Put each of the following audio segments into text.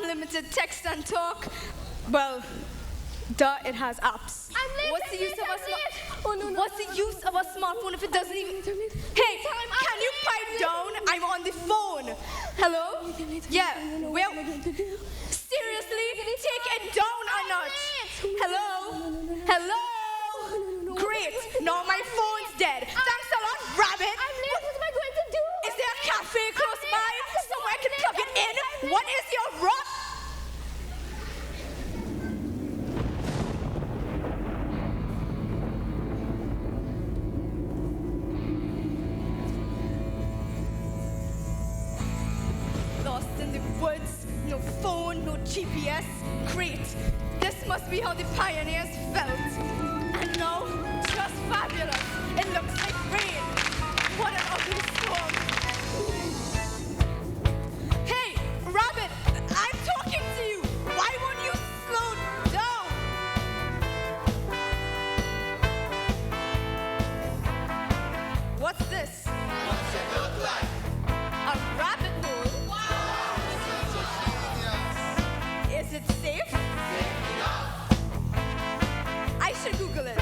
unlimited text and talk. Well, duh, it has apps. I'm late. What's the use of a What's the use of a smartphone if it doesn't even? Hey, can you pipe down? I'm on the phone. Hello? Yeah. Well, seriously, take it down a notch. Hello? Hello? Great. Now my phone's dead. Thanks a lot, Rabbit. I'm late. What am I going to do? Is there a cafe close by? Somewhere I can plug it in? What is your rush? Lost in the woods, no phone, no GPS. Great. This must be how the pioneers felt. And now, just fabulous. It looks like rain. What an ugly storm. Hey, Rabbit, I'm talking to you. Why won't you slow down? What's this? What's it look like? A rabbit hole? Is it safe? I should Google it.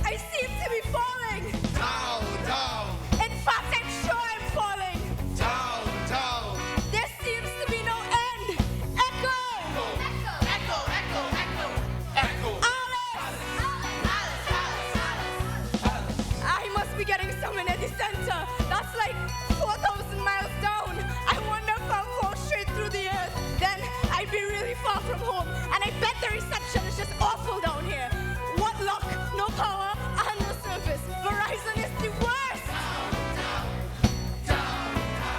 I seem to be falling. Down, down, In fact, I'm sure I'm falling. down, down. There seems to be no end. Echo! Echo, echo, echo, echo. Alice! I must be getting somewhere near the center. That's like 4,000 miles down. I wonder if I'll fall straight through the earth. Then I'd be really far from home. And I bet the reception is just awful down here. What luck? No power and no service. Verizon is the worst.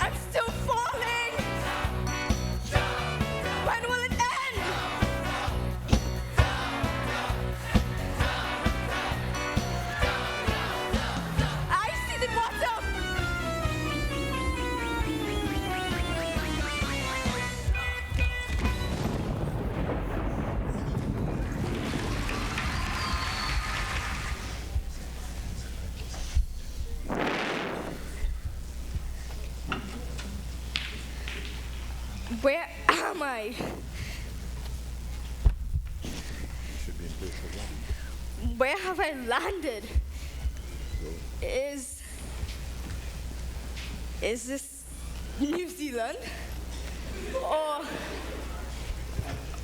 I'm still falling. When will it end? I see the bottom. Where am I? Where have I landed? Is this New Zealand?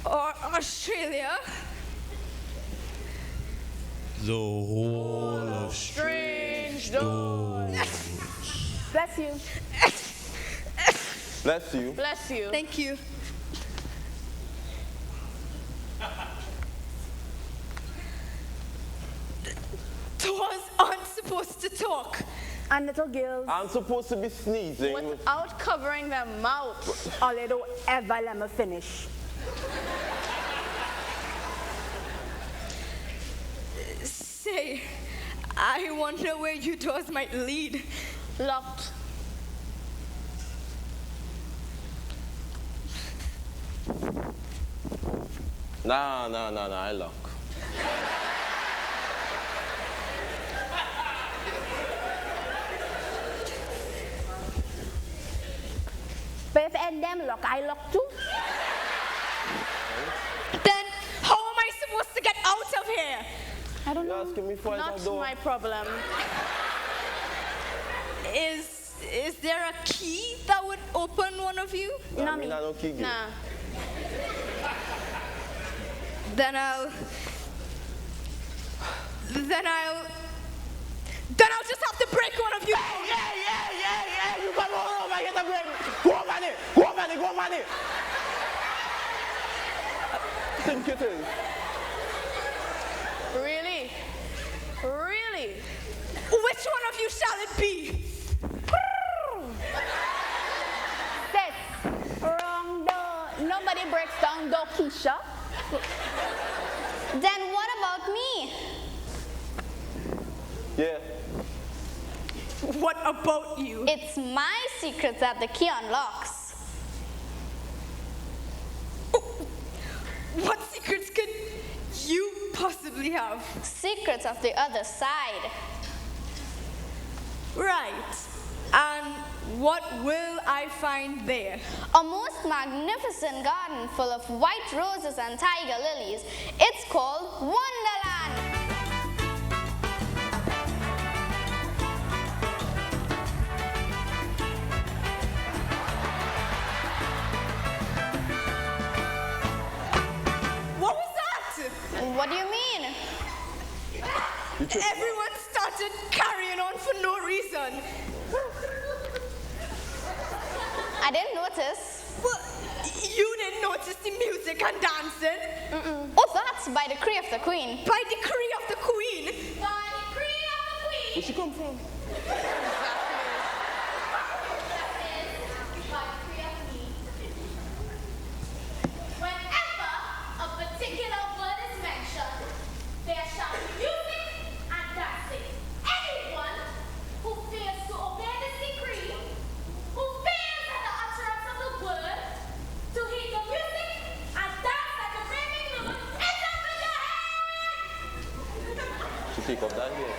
Or Australia? The whole of Strange doors. Bless you. Bless you. Bless you. Thank you. Doors aren't supposed to talk. And little girls, I'm supposed to be sneezing. Without covering their mouth. all they don't ever let me finish. Say, I wonder where you doors might lead. Locked. Nah, I lock. But if and them lock, I lock too. Then how am I supposed to get out of here? I don't You're know. asking me for Not a door. my problem. Is there a key that would open one of you? I mean, I don't key game. Nah. Then I'll just have to break one of you. Yeah, you come over, I get a break. Go over there. Think it is. Really? Really? Which one of you shall it be? Sis, wrong door. Nobody breaks down door, Keisha. Then what about me? Yeah. What about you? It's my secret that the key unlocks. What secrets could you possibly have? Secrets of the other side. Right. And what will I find there? A most magnificent garden full of white roses and tiger lilies. It's called Wonderland. What was that? What do you mean? Everyone started carrying on for no reason. I didn't notice. Well, you didn't notice the music and dancing? Oh, that's by decree of the Queen. By decree of the Queen? By decree of the Queen. Where she come from? Whenever a particular word is mentioned, there shall be music and dancing. Anyone who fails to obey this decree, who fails at the utterance of the word, to heed the music and dance like a raving loon, is up with your head! She pick up that here.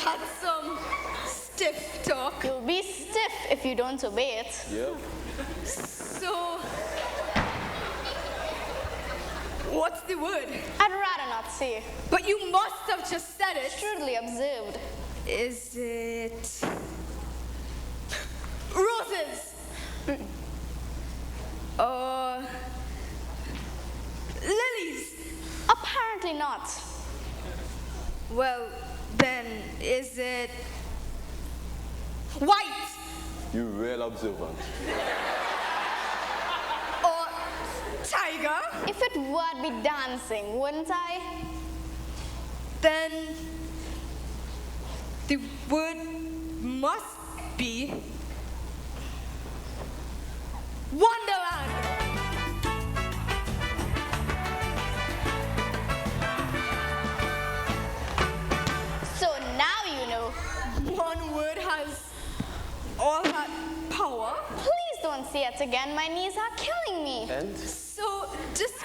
That's some stiff talk. You'll be stiff if you don't obey it. Yeah. So, what's the word? I'd rather not say. But you must have just said it. Shrewdly observed. Is it roses? Lilies? Apparently not. Well, then, is it white? You real observant. Or tiger? If it would be dancing, wouldn't I? Then the word must be Wonderland. So now you know. One word has all that power. Please don't say it again. My knees are killing me. And? So just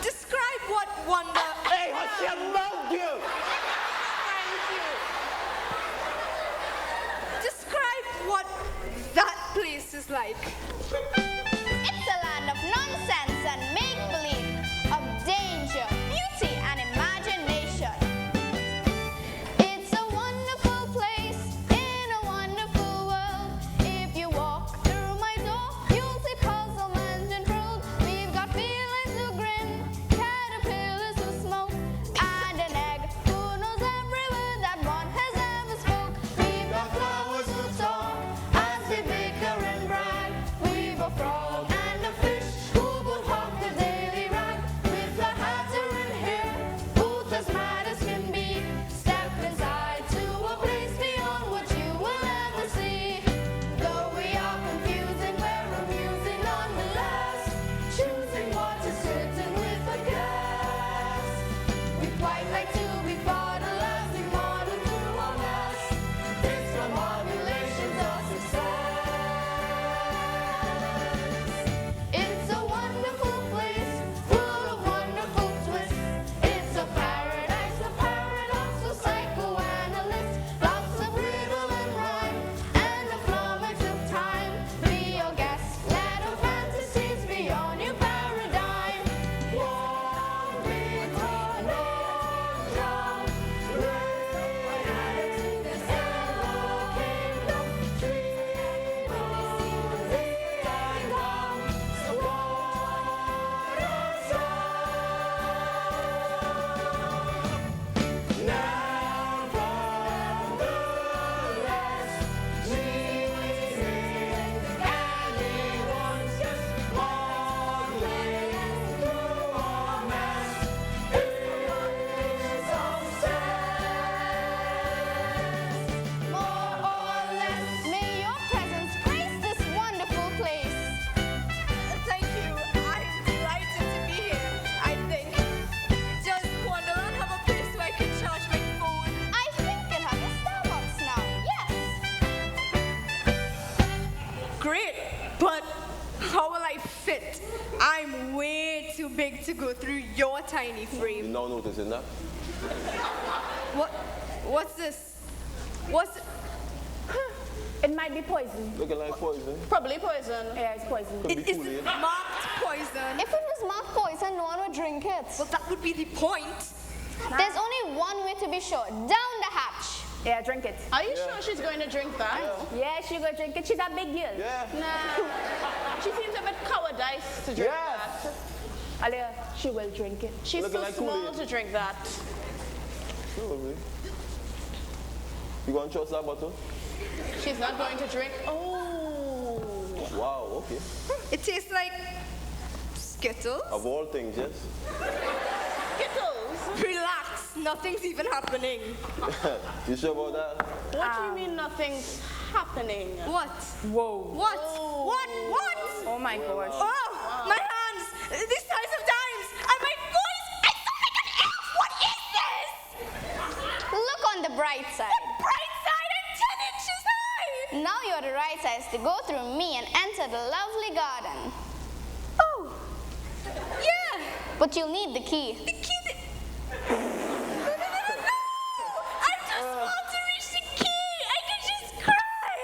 describe what wonder. Hey, what's your mouth, you? Describe what that place is like. It's a land of nonsense and make-believe, of danger, beauty, and imagination. It's a wonderful place in a wonderful world. If you walk through my door, you'll see puzzlement and truth. We've got feelings who grin, caterpillars who smoke, and an egg who knows every word that one has ever spoke. We've got flowers who talk as they bicker and brag. We to go through your tiny You frame. now noticing that? What's this? What's... It might be poison. Looking like poison. Probably poison. Yeah, it's poison. Could be Is it Kool-Aid. marked poison? If it was marked poison, no one would drink it. Well, that would be the point. There's only one way to be sure. Down the hatch. Yeah, drink it. Are you sure she's going to drink that? Yeah, she go drink it. She's a big girl. Yeah. Nah. She seems a bit cowardice to drink Yes. that. Alia, she will drink it. She's Looking too like small Kool-Aid. to drink that. Probably. You gonna trust that bottle? She's not going to drink. Oh. Wow, okay. It tastes like Skittles. Of all things, yes. Skittles. Relax, nothing's even happening. You sure about that? What do you mean nothing's happening? What? Whoa. What? What? What? Oh my gosh. Oh, my hands! These size of dimes! And my voice! I sound like an elf! What is this? Look on the bright side. Bright side, I'm 10 inches high! Now you're the right size to go through me and enter the lovely garden. Oh, yeah! But you'll need the key. The key that... No! I'm too small to reach the key! I can just cry!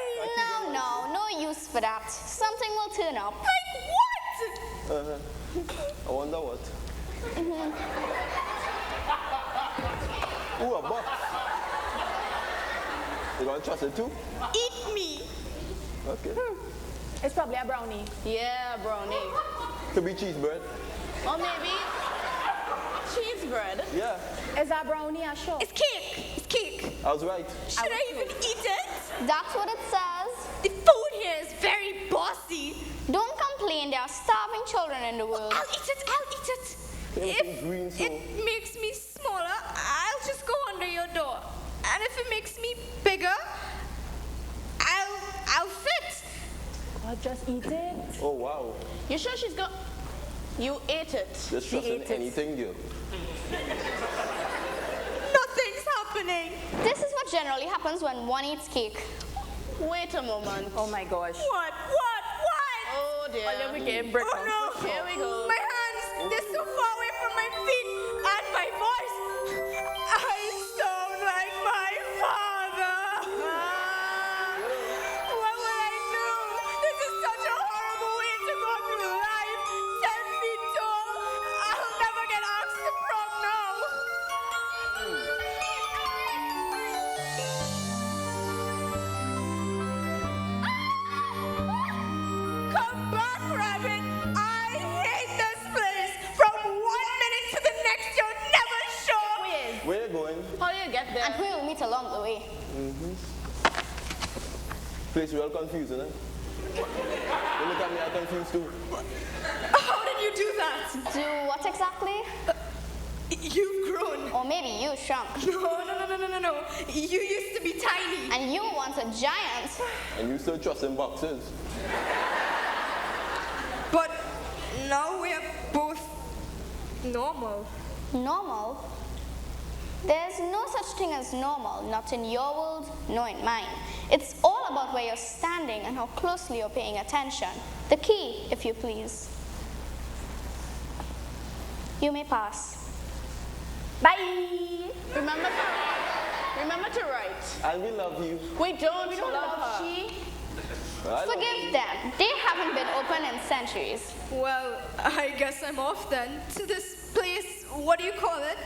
No use for that. Something will turn up. Like what? I wonder what. Ooh, a box. You gonna trust it too? Eat me! Okay. It's probably a brownie. Yeah, brownie. Could be cheese bread. Or maybe cheese bread. Yeah, Is that brownie a show? It's cake! It's cake! I was right. Should I even eat it? That's what it says. The food here is very bossy. Don't complain. There are starving children in the world. I'll eat it, I'll eat it. Everything's green, so- It makes me smaller, I'll just go under your door. And if it makes me bigger, I'll fit. Or just eat it. Oh, wow. You sure she's got... You ate it. Just trusting anything, girl. Nothing's happening. This is what generally happens when one eats cake. Wait a moment. Oh my gosh. What? Oh dear. Oh no. Here we go. My hands, they're so far away from my feet and my voice. I sound like my father. What will I do? This is such a horrible way to go through life. 10 feet tall. I'll never get asked to prom now. Come back, Rabbit. I hate this place. From 1 minute to the next, you're never sure. Where you going? How do you get there? And we will meet along the way. Place real confusing, eh? You look at me, I'm confused too. How did you do that? Do what exactly? You've grown. Or maybe you shrunk. No. You used to be tiny. And you want a giant. And you still trusting boxes. But now we're both normal. Normal? There's no such thing as normal, not in your world, nor in mine. It's all about where you're standing and how closely you're paying attention. The key, if you please. You may pass. Bye! Remember to write. And we love you. We don't love her. I love Forgive them. They haven't been open in centuries. Well, I guess I'm off then to this place. What do you call it?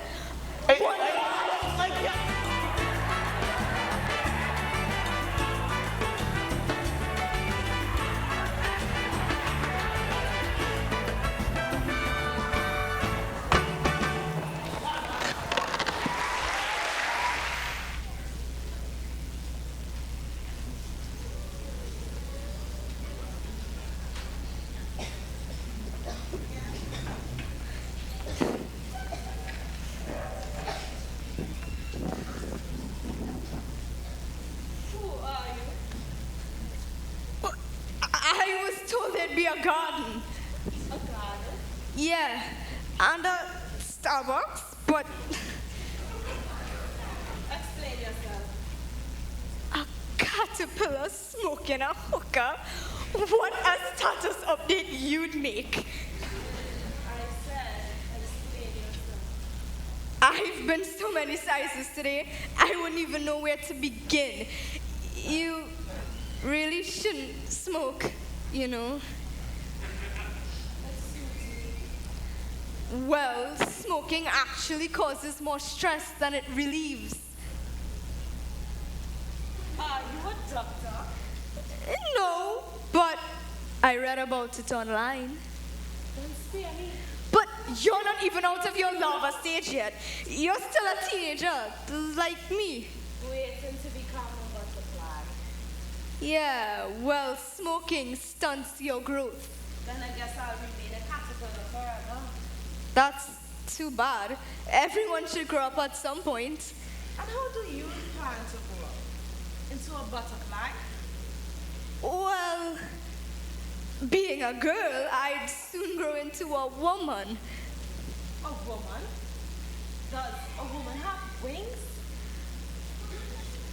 I was told there'd be a garden. A garden? Yeah, and a Starbucks, but Explain yourself. a caterpillar smoking a hookah. What a status update you'd make. I said You've been so many sizes today, I wouldn't even know where to begin. You really shouldn't smoke, you know. Well, smoking actually causes more stress than it relieves. Are you a doctor? No, but I read about it online. Don't spare me. But you're not even out of your larva stage yet. You're still a teenager, like me. Waiting to become a butterfly. Yeah, well, smoking stunts your growth. Then I guess I'll remain a caterpillar forever. That's too bad. Everyone should grow up at some point. And how do you plan to grow up? Into a butterfly? Well, being a girl, I'd soon grow into a woman. A woman? Does a woman have wings?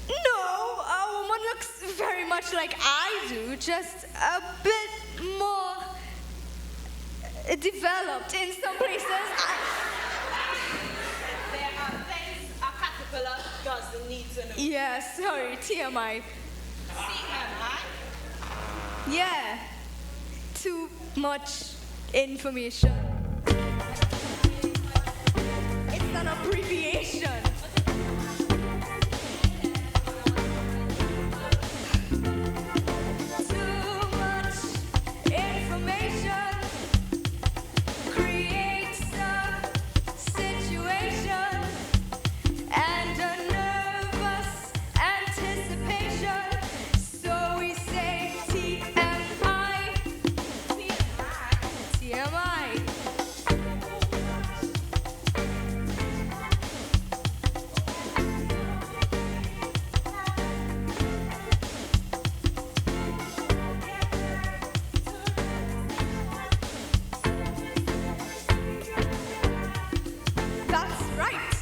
No, a woman looks very much like I do, just a bit more developed in some places. There are things a caterpillar doesn't need to know. Yeah, sorry, TMI. TMI? Yeah, too much information. It's an abbreviation. Too much information creates a situation and a nervous anticipation. So we say TMI. TMI. That's right.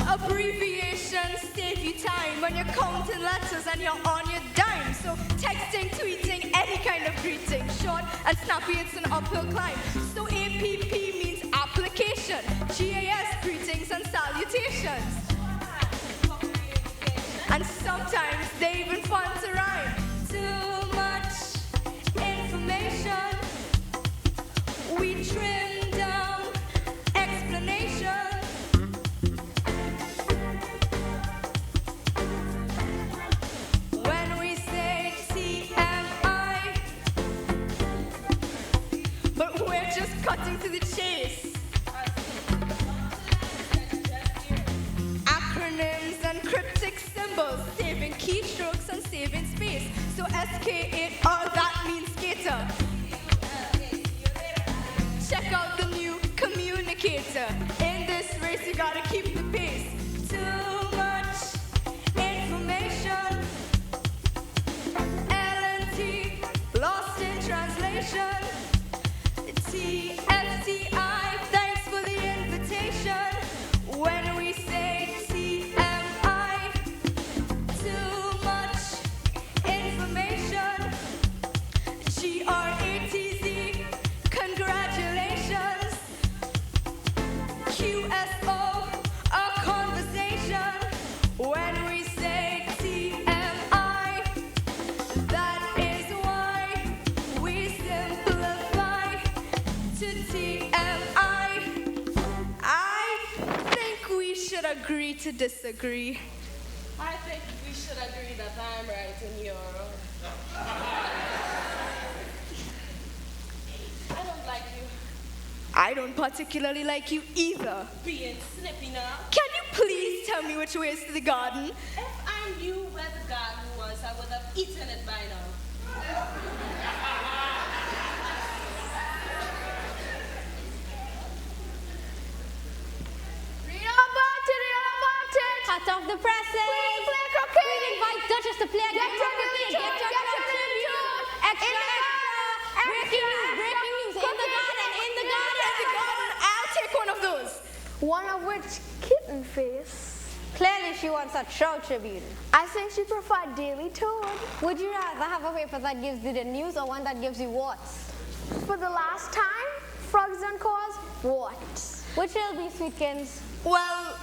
Abbreviations save you time when you're counting letters and you're on your dime. So texting, tweeting, any kind of greeting, short and snappy, it's an uphill climb. So APP means application, GAS, greetings and salutations. And sometimes they even fun to rhyme. Too much information. We trim down explanation. When we say TMI, but we're just cutting to the chase. Acronyms and cryptic symbols, saving keystrokes and saving space. So SK8R, that means skater. Check out the new communicator. In this race, you gotta keep the pace. Too much information. LNT, lost in translation. TFTI, thanks for the invitation. When we say TMI, too much information. GRATZ, congratulations. QSO, a conversation. When we say TMI, that is why we simplify to TMI. I think we should agree to disagree. I think we should agree that I'm right and you're wrong. I don't like you I don't particularly like you either. being snippy now. Can you please tell me which way is to the garden? If I knew where the garden was, I would have eaten it by now. Cut off the presses. We invite Duchess to play a game. Extra. Breaking news. In the garden. I'll take one of those. One of which kitten face. Clearly she wants a Trout Tribune. I think she preferred Daily Toad. Would you rather have a paper that gives you the news or one that gives you what? For the last time, frogs and cause, what? Which will be, Sweetkins? Well,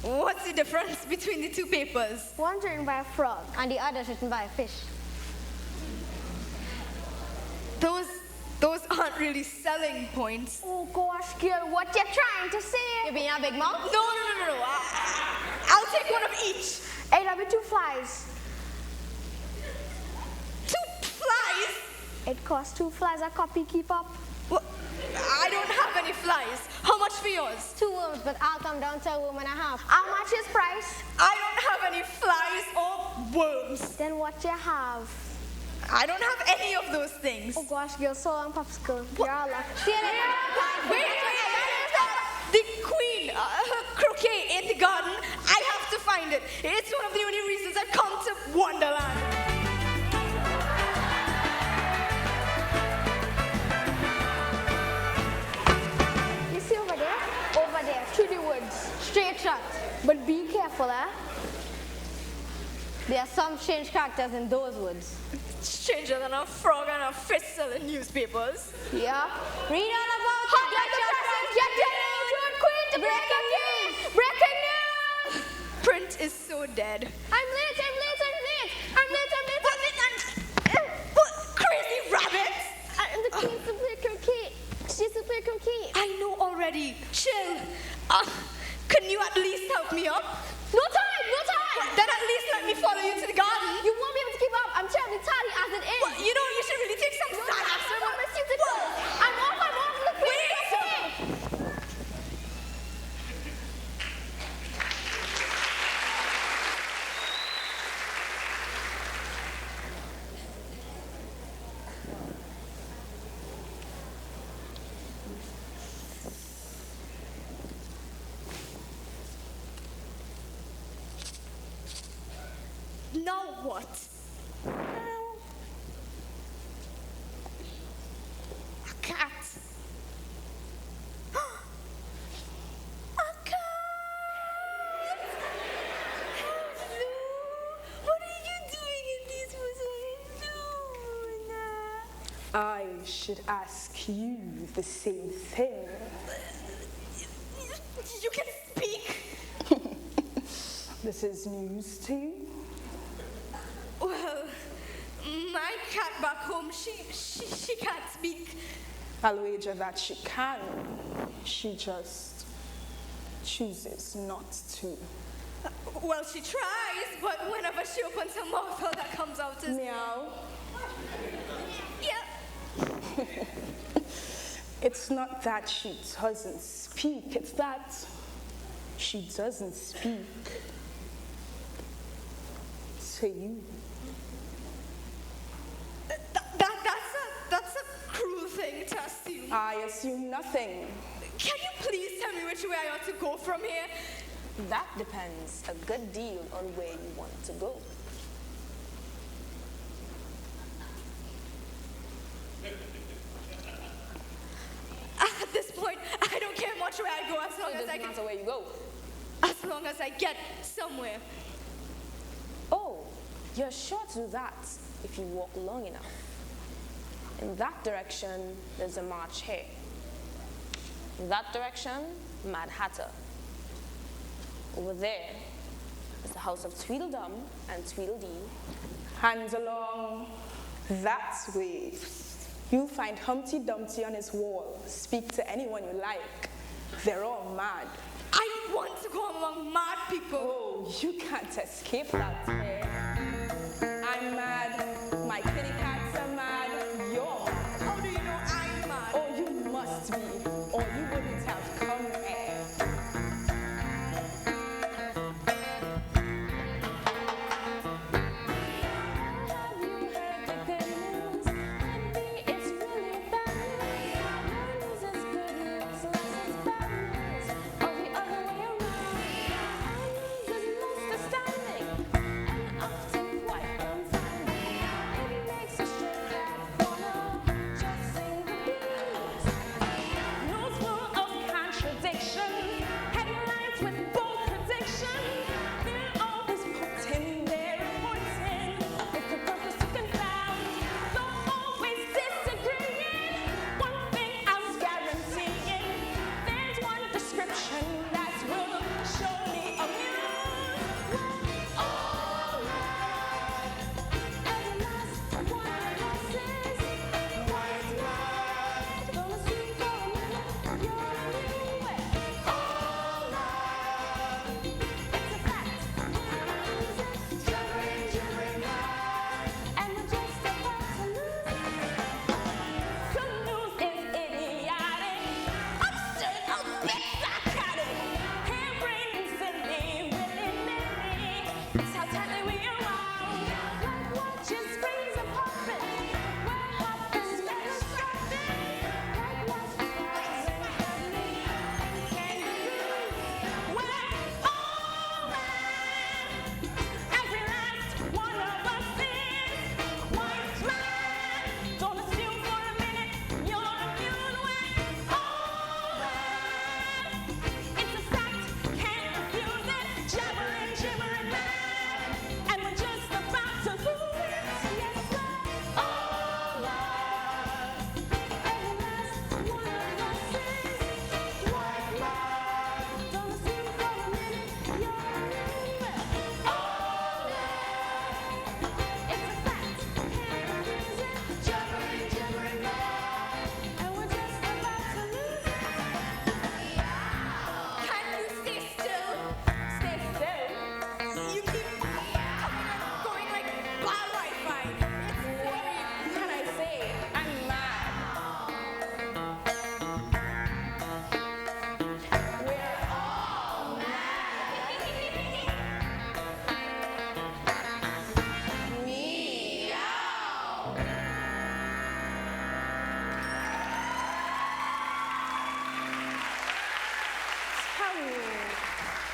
what's the difference between the two papers? One's written by a frog. And the other's written by a fish. Those aren't really selling points. Oh gosh, girl, what you trying to say? You being a big mouth? No. I'll take one of each. Hey, that'll be 2 flies. 2 flies? It costs 2 flies a copy, keep up. Well, I don't have any flies. How much for yours? 2 worms, but I'll come down to a worm and a half. How much is price? I don't have any flies or worms. Then what you have? I don't have any of those things. Oh gosh, girl, so long, popsicle. You're all lucky. See you later. Wait. The queen, her croquet in the garden. I have to find it. It's one of the only reasons I've come to Wonderland. You see over there? Over there, through the woods. Straight shot. But be careful, eh? There are some strange characters in those woods. Stranger than a frog and a fish selling newspapers. Yeah. Read all about Hot it. like the presses, get your queen to breaking news! Breaking news! Print is so dead. I'm late. What crazy rabbits! And the queen's to play croquet. She's to play croquet. I know already. Chill. Can you at least help me up? No time! Then at least let me follow you to the garden. You won't be able to keep up. I'm terribly tired as it is. Well, you know, you should really take some No sad time, I action. promise you to go. I'm off. The queen Wait. is okay. Now what? A cat. A cat. Hello. What are you doing in this woods alone? I should ask you the same thing. You can speak. This is news to you? Well, my cat back home, she can't speak. I'll wager that she can. She just chooses not to. Well, she tries, but whenever she opens her mouth, all that comes out is Meow. yeah. It's not that she doesn't speak, it's that she doesn't speak to you. That's a cruel thing to assume. I assume nothing. Can you please tell me which way I ought to go from here? That depends a good deal on where you want to go. At this point, I don't care much where I go as long It as I doesn't can. matter where you go. As long as I get somewhere. Oh, you're sure to do that if you walk long enough. In that direction, there's a march here. In that direction, Mad Hatter. Over there is the house of Tweedledum and Tweedledee. Hands along that way. You'll find Humpty Dumpty on his wall. Speak to anyone you like. They're all mad. I don't want to go among mad people. Oh, you can't escape that here. I'm mad. My kitty cats are mad. You're mad. How do you know I'm mad? Oh, you must be, or you wouldn't have come here. Have you heard the good news? Maybe it's really bad news. Good news is good news, less is bad news. Or the other way around. Our news is most astounding, and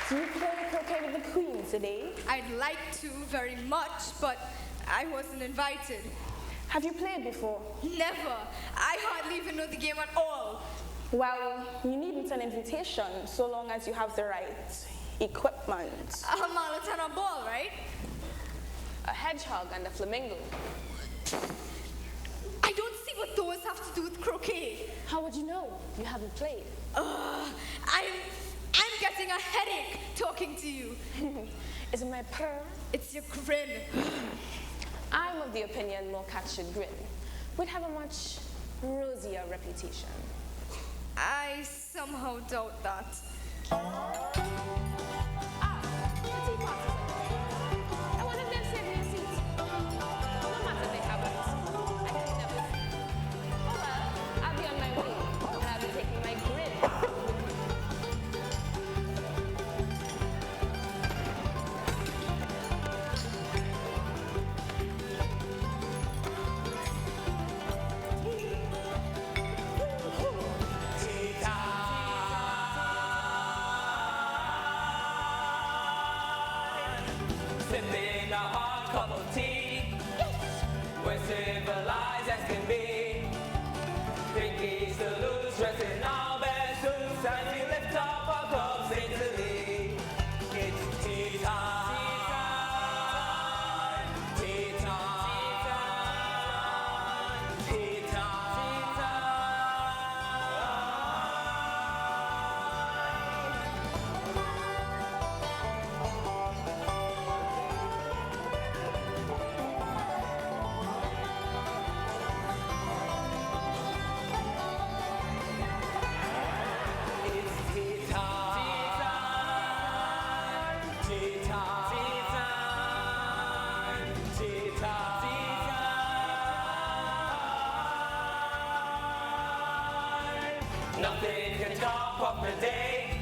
Do you play croquet with the queen today? I'd like to very much, but I wasn't invited. Have you played before? Never. I hardly even know the game at all. Well, you needn't an invitation so long as you have the right equipment. A mallet and a ball, right? A hedgehog and a flamingo. I don't see what those have to do with croquet. How would you know? You haven't played. I'm getting a headache talking to you. Is it my purr? It's your grin. I'm of the opinion more cats should grin. We'd have a much rosier reputation. I somehow doubt that. Ah, the teapot is over there. I wonder if they've saved me a seat. No matter they haven't. I can never see. Oh well, I'll be on my way, and I'll be taking my grin. Sipping a hot cup of tea. We're civilized as can be. Pinkies to lose, dressing our best suits, and we lift up our cups daintily. It's tea time. Tea time. Tea time. It's tea time. Tea time. Tea time. Nothing can top up the day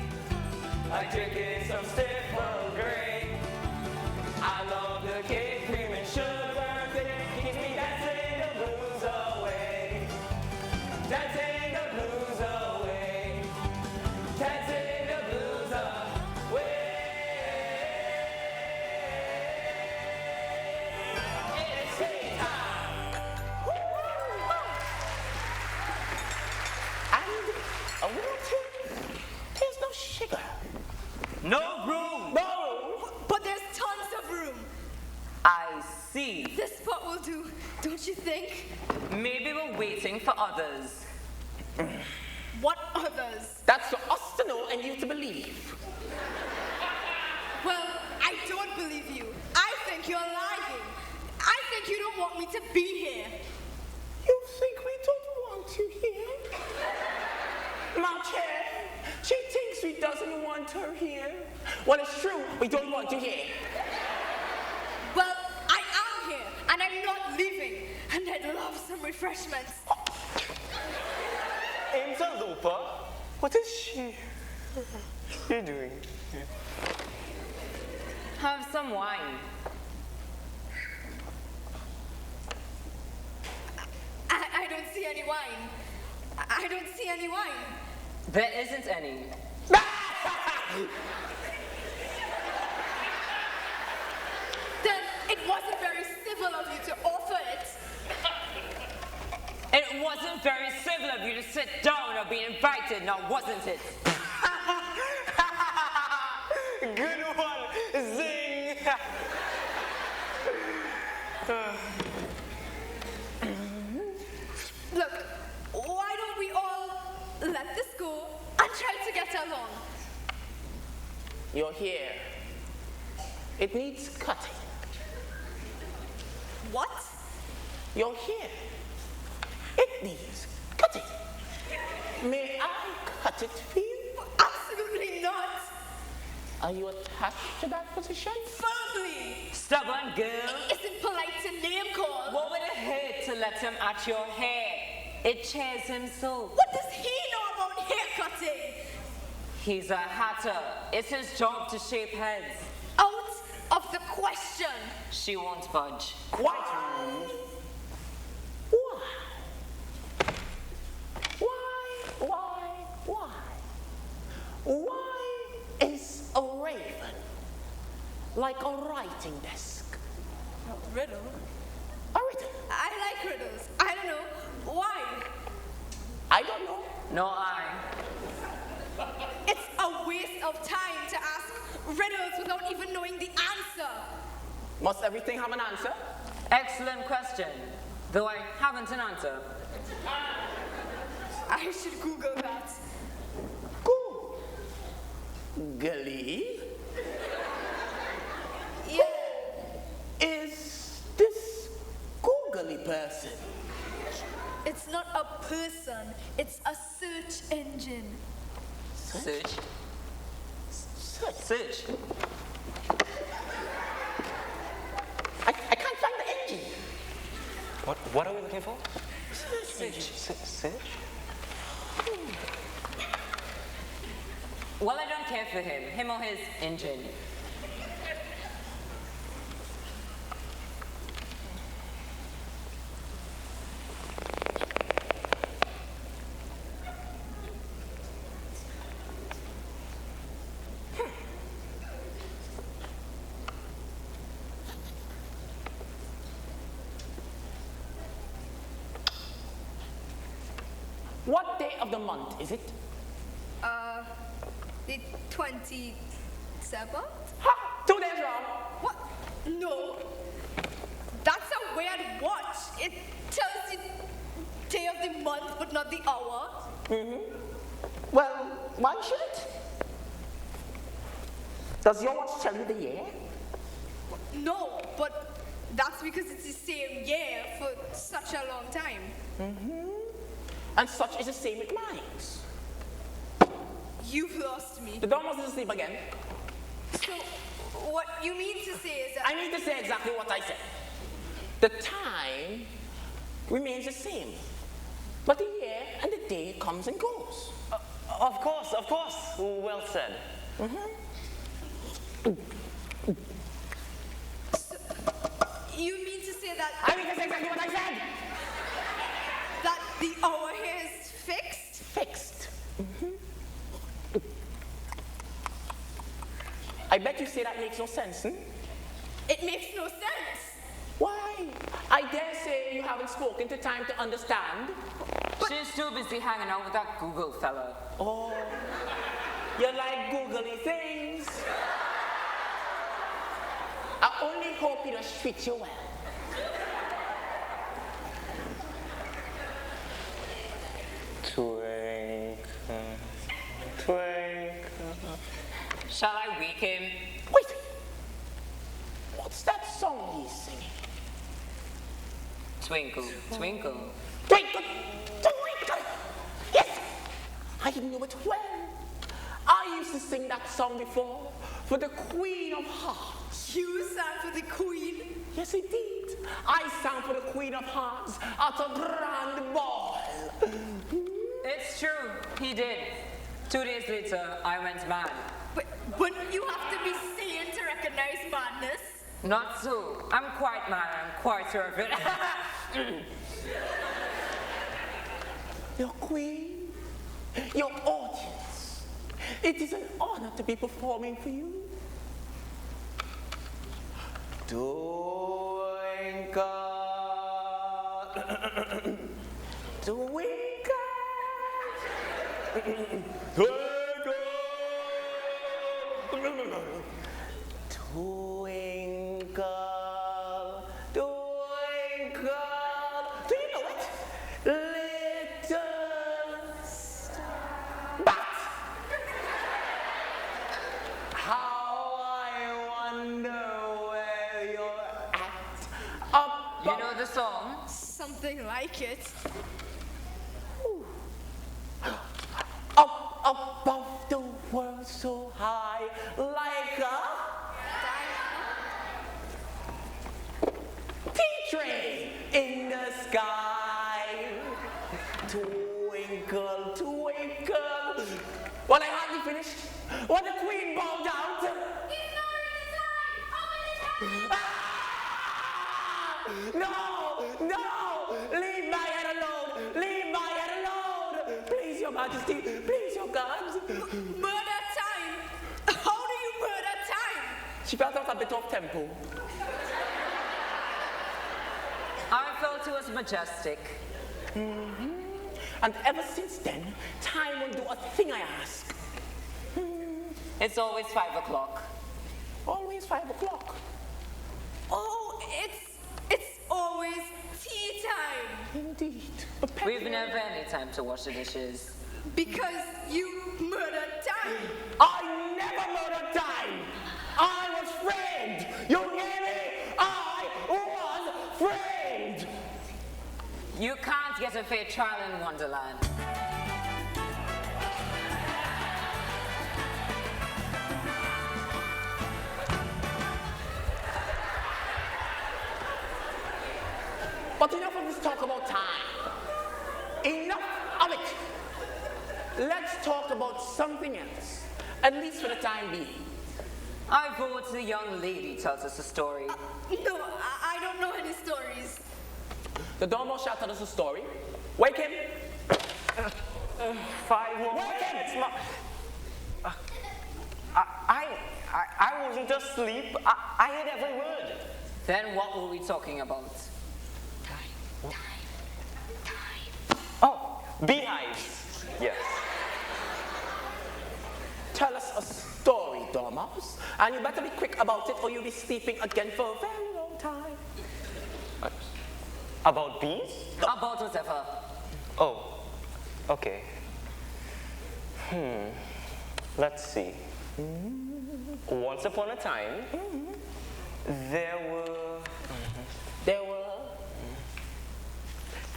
like drinking some stiff Earl Grey. I love the cake, cream and sugar thing. Keeps me dancing the blues away. Dancing the blues away. Dancing the blues away. It's tea time. And a water, there's no sugar. No room. No! But there's tons of room. I see. This spot will do, don't you think? Maybe we're waiting for others. What others? That's for us to know and you to believe. Well, I don't believe you. I think you're lying. I think you don't want me to be here. You think we don't want you here? My chair, she thinks we doesn't want her here. Well, it's true, we don't want you here. Well, I am here, and I'm not leaving. And I'd love some refreshments. Interloper, what is she doing? Have some wine. I don't see any wine. I don't see any wine. There isn't any. Then it wasn't very civil of you to offer it. It wasn't very civil of you to sit down or be invited, now wasn't it? Good one, zing! Look, why don't we all let this go and try to get along? You're here. It needs cutting. What? You're here. It needs cutting. May I cut it for you? Absolutely not. Are you attached to that position? Firmly. Stubborn girl. It isn't polite to name call. What would it hurt to let him at your hair? It cheers him so. What does he know about hair cutting? He's a hatter. It's his job to shape heads. Out of the question. She won't budge. Quite rude. Why? Why? Why is a rain like a writing desk. Riddle? A riddle. I like riddles. I don't know. Why? I don't know. No, I. It's a waste of time to ask riddles without even knowing the answer. Must everything have an answer? Excellent question. Though I haven't an answer. I should Google that. Googly? Yeah. Is this googly person? It's not a person. It's a search engine. Search. Search. I can't find the engine. What are we looking for? Search. Search? Well, I don't care for him or his engine. What day of the month is it? The 27th? Ha! 2 days wrong. What? No. That's a weird watch. It tells the day of the month, but not the hour. Well, why should it? Does your watch tell you the year? No, but that's because it's the same year for such a long time. And such is the same with mine. You've lost me. The dog wants to sleep again. So, what you mean to say is that... I mean to say exactly what I said. The time remains the same, but the year and the day comes and goes. Of course. Well said. So, you mean to say that... I mean to say exactly what I said. That the hour here is fixed? Fixed. I bet you say that makes no sense, It makes no sense. Why? I dare say you haven't spoken to time to understand. She's too busy hanging out with that Google fella. Oh, you like googly things. I only hope he does treat you well. Twinkle, twinkle. Shall I wake him? Wait! What's that song he's singing? Twinkle, twinkle. Twinkle, twinkle! Yes! I knew it well. I used to sing that song before for the Queen of Hearts. You sang for the Queen. Yes, indeed. I sang for the Queen of Hearts at a grand ball. It's true, he did. 2 days later, I went mad. But wouldn't you have to be sane to recognize madness? Not so. I'm quite mad. I'm quite sure of it. Your queen, your audience. It is an honor to be performing for you. Twinkle, twinkle, twinkle, twinkle, twinkle. Do you know it? Little star. But how I wonder where you're at. Up, You know the song? Something like it. up above the world so high, like a tea tray in the sky. Twinkle, twinkle. Well, I hardly finished when the queen bowed out. He's not in time! Open his head! Ah! No, no! Leave my head alone! Leave my head alone! Please, your majesty, please, your gods. Murder time! How do you murder time? She felt out a bit off tempo. I felt it was majestic. And ever since then, time won't do a thing I ask. It's always 5 o'clock. Always 5 o'clock. Oh, it's always tea time. Indeed. We've never any time to wash the dishes. Because you murdered time. I never murdered time. I was framed. You hear me? I was framed. You can't get a fair trial in Wonderland. But enough of this talk about time. Enough of it. Let's talk about something else, at least for the time being. I vote the young lady tells us a story. No, I don't know any stories. The dormouse shall tell us a story. Wake him. 5 more Wake him. minutes. I wasn't asleep. I heard every word. Then what were we talking about? Time. Oh, beehives. Yes. Tell us a story, dormouse. And you better be quick about it or you'll be sleeping again for a very long time. About bees? About whatever. Oh, okay. Let's see. Once upon a time, there were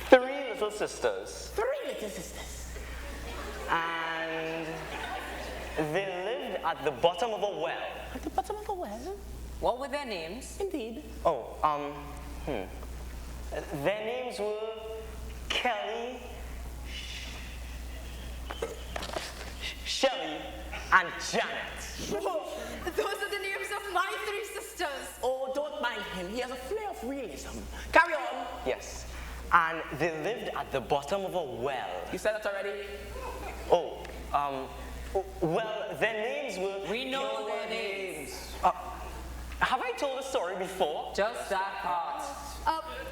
3 little sisters. 3 little sisters. And they lived at the bottom of a well. At the bottom of the well? What were their names? Indeed. Oh, their names were Kelly, Shelley, and Janet. Whoa, those are the names of my 3 sisters. Oh, don't mind him. He has a flair of realism. Carry on. Yes. And they lived at the bottom of a well. You said that already? Oh, well, their names were... We know their names. Have I told the story before? Just that part.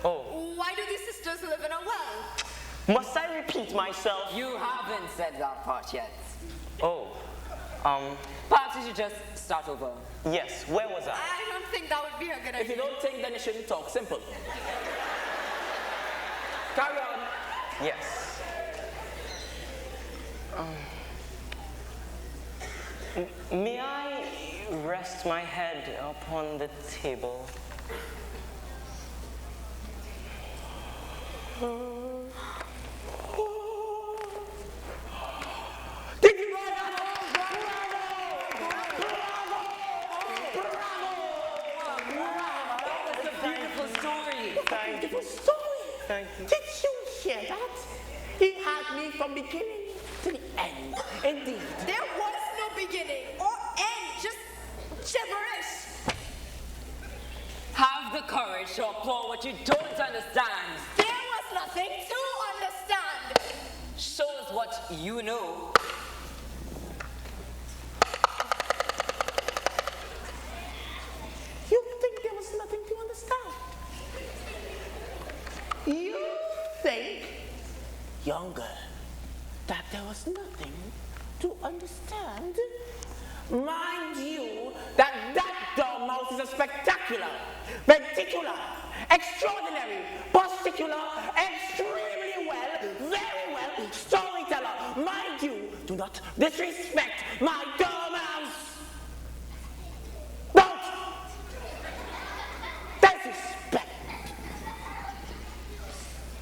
Why do these sisters live in a well? Must I repeat myself? You haven't said that part yet. Oh, perhaps you should just start over. Yes, where was I? I don't think that would be a good idea. If you don't think, then you shouldn't talk. Simple. Carry on. Yes. May I rest my head upon the table? Did you know that? That was a beautiful story. Beautiful story. Thank you. Did you hear that? He had me from beginning to the end. Indeed. There was no beginning or end, just gibberish. Have the courage to applaud what you don't understand. There was nothing to understand. Show us what you know. You think there was nothing to understand? You think, young girl, that there was nothing to understand? Mind you, that dormouse is a spectacular, particular, extraordinary, particular, extremely well, very well storyteller. Mind you, do not disrespect my dormouse. Don't disrespect.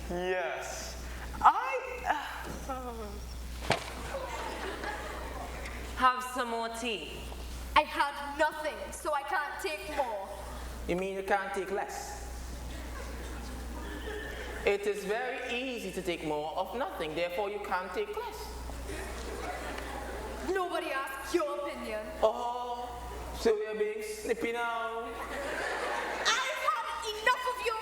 Yes. Have some more tea. I had nothing, so I can't take more. You mean you can't take less? It is very easy to take more of nothing, therefore you can't take less. Nobody asked your opinion. Oh, so we're being snippy now. I've had enough of your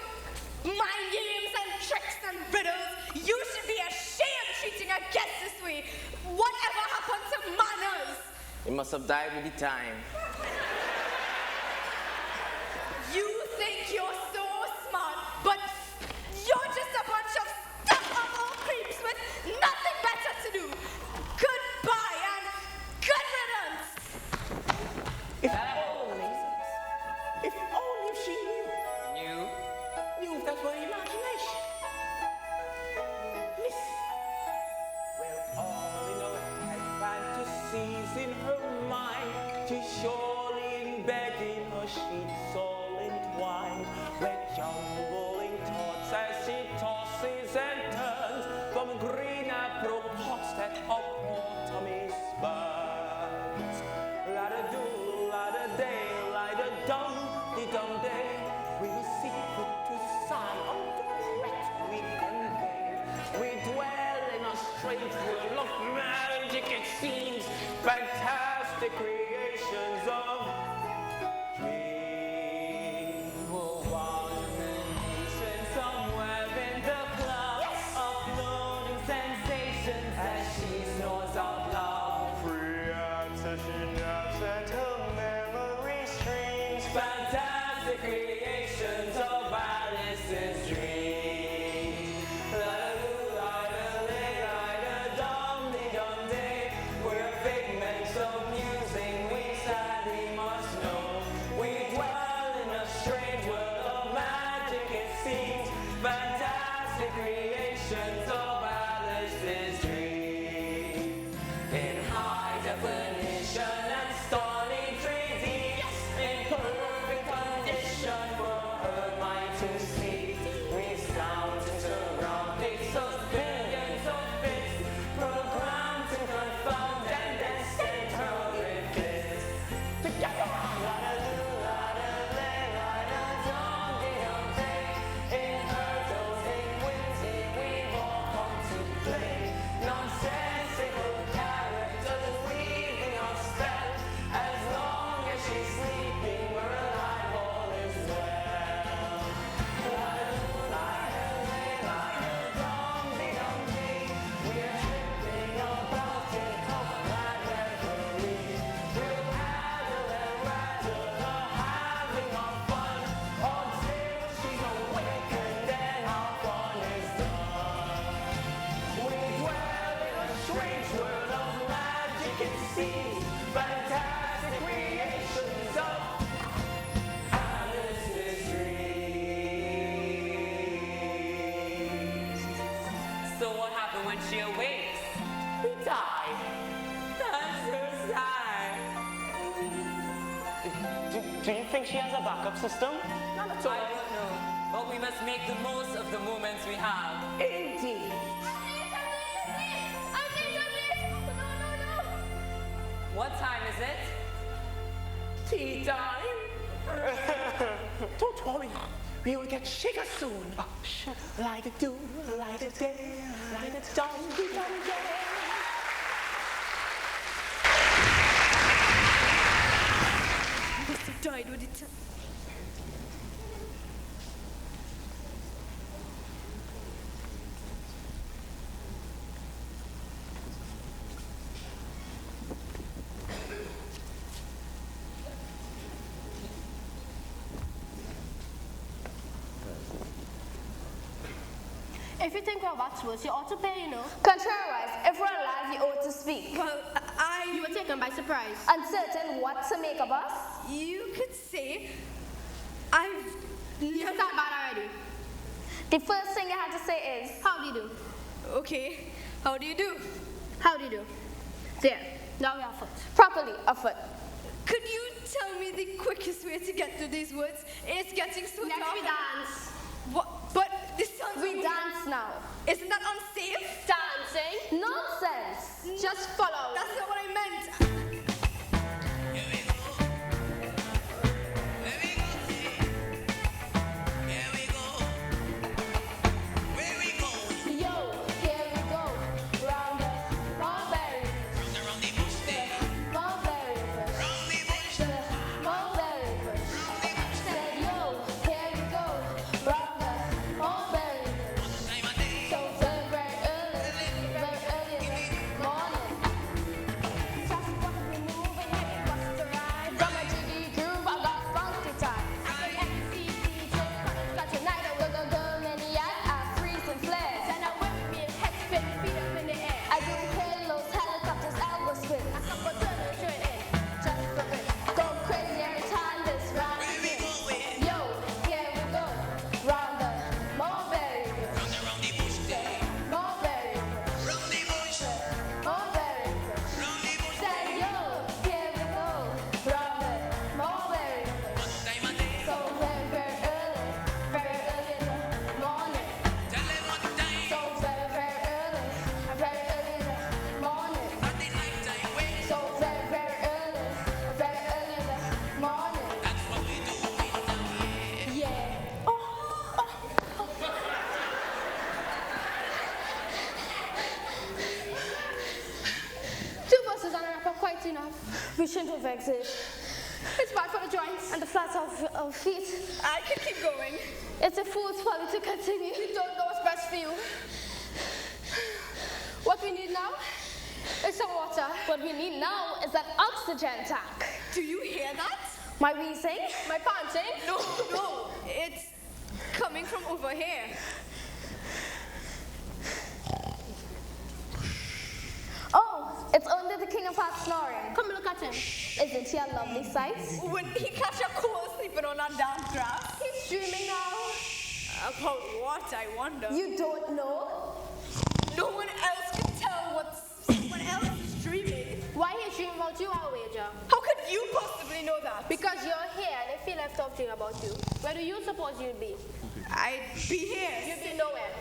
mind games and tricks and riddles. You should be ashamed treating a guest this way. Whatever happened to manners? You must have died with the time. think you're so smart, but you're just a bunch of stuck-up creeps with nothing better to do. Goodbye and good riddance. If only she knew that were imagination. Listen, we're all in our head, fantasies in her mind. She's surely in bed in her sheets all entwined, with jumbling thoughts as she tosses and turns from green apricots that her poor tummy spurns. La-da-do, la-da-day, la-da-dum, de-dum-day. We will secret to sign of the threat we convey. We dwell in a strange world of magic, it seems, fantastic creations of dreams. Somewhere in the clouds, uploading sensations as she snores out loud. Free access, she naps at her memory streams. Fantastic creations of Alice's dream. La-da-doo-la-da-lay-la-da-dum-dee-dum-day. We're figments of musing, we sadly must know. We dwell in a strange world of magic, it seems. Fantastic creations of Alice's dream. In high definition and stunning 3D, in perfect condition for her mind to see. We sound surround pixels, billions of bits, programmed to confound and then send her with this. Together! La-da-doo-la-da-lay, la-da-dum-dee-dum-day. In her dozing whimsy, we've all come to play. Nonsensical characters weaving our spell. As long as she's sleeping, we're alive, all is well. La-da-doo-la-da-lay, la-da-dum-dee-dum-dee. We're tripping about in our mad reverie. We'll addle and rattle, having our fun, until she's awakened and our fun is done. We dwell in a strange world of magic, it seems. Fantastic creations of Alice's dreams. So what happened when she awakes? We die. That's so sad. Do you think she has a backup system? Not at I don't know, but we must make the most of the moments we have. Indeed. What time is it? Tea time. Don't worry, we will get sugar soon. Light it do, light it day, light it dum, dum, day. Must have died with it. If you think we're waxworks, you ought to pay, you know. Contrariwise, if we're alive, you ought to speak. Well, You were taken by surprise. Uncertain what to make of us? you could say, You start bad already. The first thing you have to say is, How do you do? okay, how do you do? How do you do? There. Now we are foot. properly afoot. Could you tell me the quickest way to get to these words? It's getting so Next dark. we dance. What? But this sounds We dance now. Isn't that unsafe? Dancing? Nonsense. Just follow. That's not what I meant. Yo, here we go. Round the mulberry. Mulberry bush. The mulberry bush. Said, yo, here we go. Round the mulberry bush. So very, very early in the morning. We shouldn't have exited. It's bad for the joints. And the flats of feet. I can keep going. It's a fool's folly to continue. You don't know what's best for you. What we need now is some water. What we need now is an oxygen tank. Do you hear that? My wheezing? My panting? No, it's coming from over here. Oh, it's only the king of hearts snoring. Come look at him. Isn't he a lovely sight? Wouldn't he catch a cold sleeping on that damn grass? He's dreaming now. About what, I wonder? You don't know? No one else can tell what someone else is dreaming. Why he's dreaming about you, I'll wager. How could you possibly know that? Because you're here and if he left off dreaming about you, where do you suppose you'd be? I'd be here. You'd be nowhere.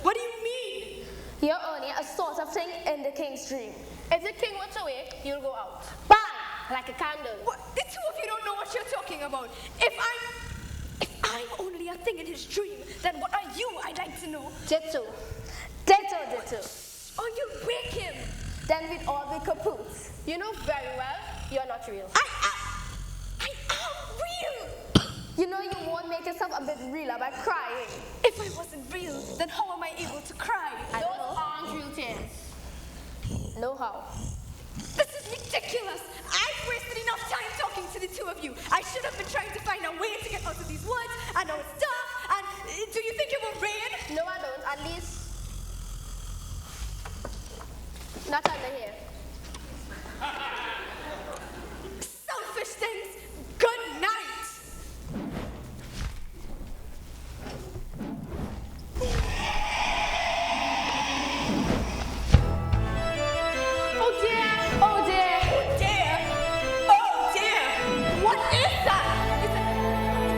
What do you mean? You're only a sort of thing in the king's dream. If the king wants awake, you'll go out. Bang! Like a candle. What? The two of you don't know what you're talking about. If I'm only a thing in his dream, then what are you, I'd like to know? Ditto. Oh, you'll wake him. Then we'd all be kaput. You know very well you're not real. I am real. You know you won't make yourself a bit realer by crying. If I wasn't real, then how am I able to cry? Those aren't real tears. No how. This is ridiculous. I've wasted enough time talking to the two of you. I should have been trying to find a way to get out of these woods. I know it's dark. And do you think it will rain? No, I don't. At least not under here. Selfish things. Good night. Oh dear! Oh dear! Oh dear! What is that?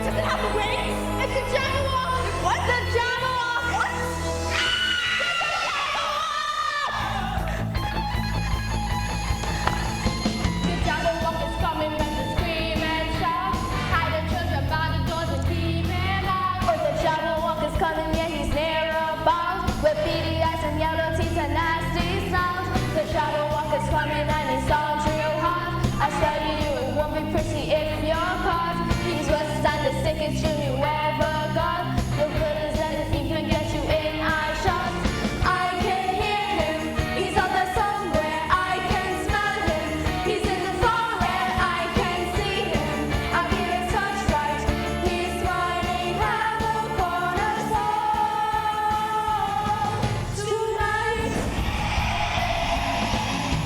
Does it have wings? It's a Jabberwock! What? The Jabberwock! What? The Jabberwock is coming back to scream and shout. Hide the children by the doors and keep him out. Oh, the Jabberwock is coming, yeah, he's near about. With beady eyes and yellow teeth and nasty sounds. The Jabberwock is coming and he sounds real hot. I tell you, it won't be pretty if you're caught. He's worse than the sickest dream you ever got. The villains and the thief can get you in eye shot. I can hear him, he's out there somewhere. I can smell him, he's in the forest. I can see him, I feel his touch right. He's smiling havoc on us all tonight.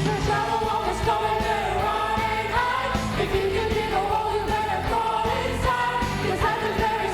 The Jabberwock is coming, better run and hide. If you can dig a hole, you better crawl inside. 'Cause heaven's very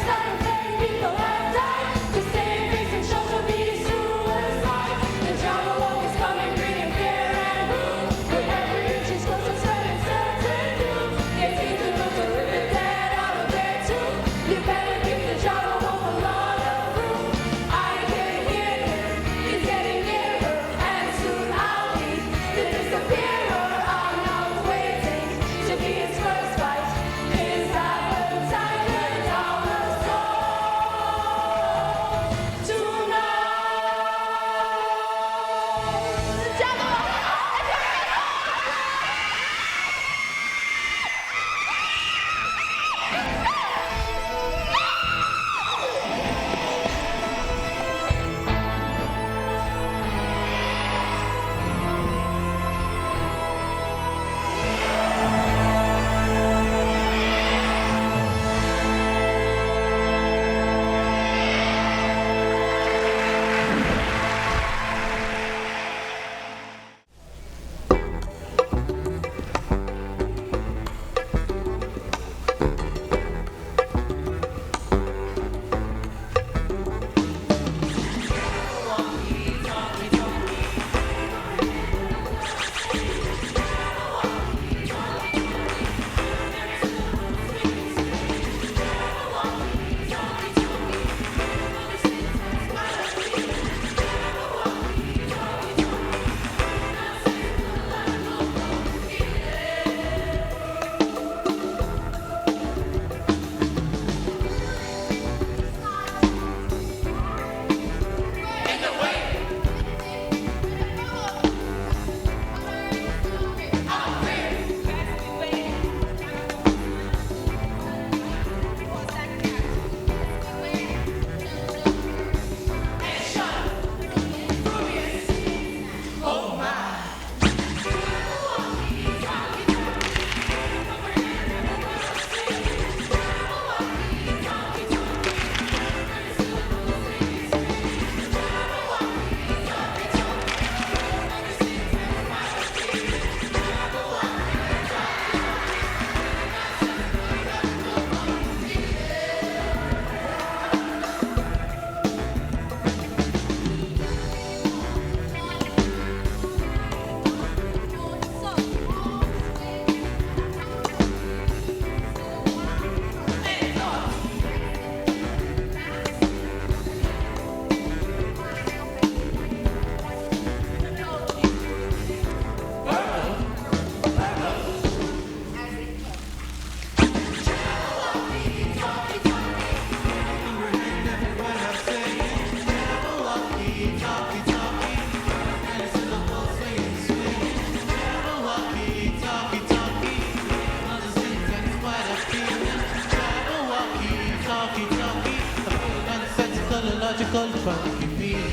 logical, funky feeling.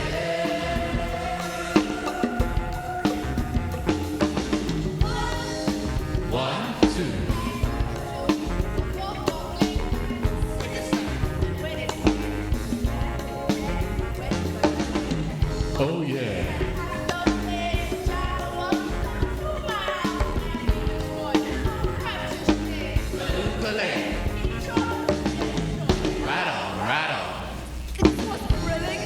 1, 2. Oh yeah. Ukulele. Right on, right on. It was thrilling.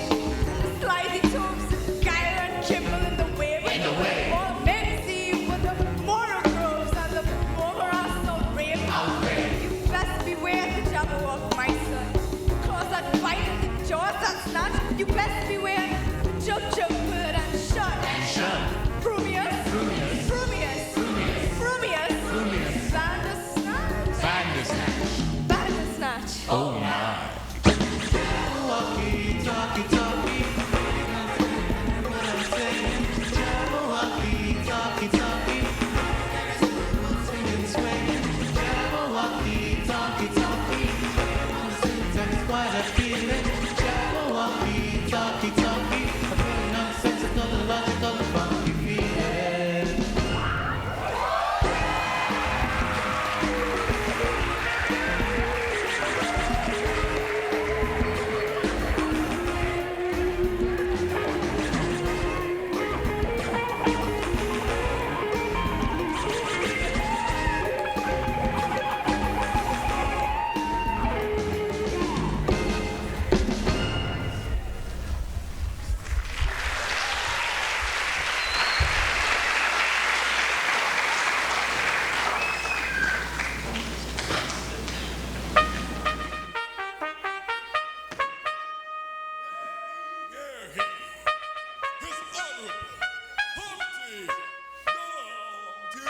The slidey tubes, Gyre and Kimball in the wave. In the wave. All men see with the moral groves and the moral outrage. Outrage. You best beware the Jabberwock, my son. Claws that bite and the jaws that snatch. You best beware the jump, bird and shot. And shun. Frumious. Frumious. Frumious. Frumious. Frumious. Frumious. Bandersnatch. Bandersnatch. Bandersnatch. Oh my. Walkie, talkie, talkie. What I'm saying. Jabberwocky, talkie, talkie. Singing, swinging. Jabberwocky, talkie, talkie. That's what I'm feeling. Jabberwocky, talkie, talkie. I'm feeling nonsensical, illogical, funky feeling. His Honorable Humpty Dumpty.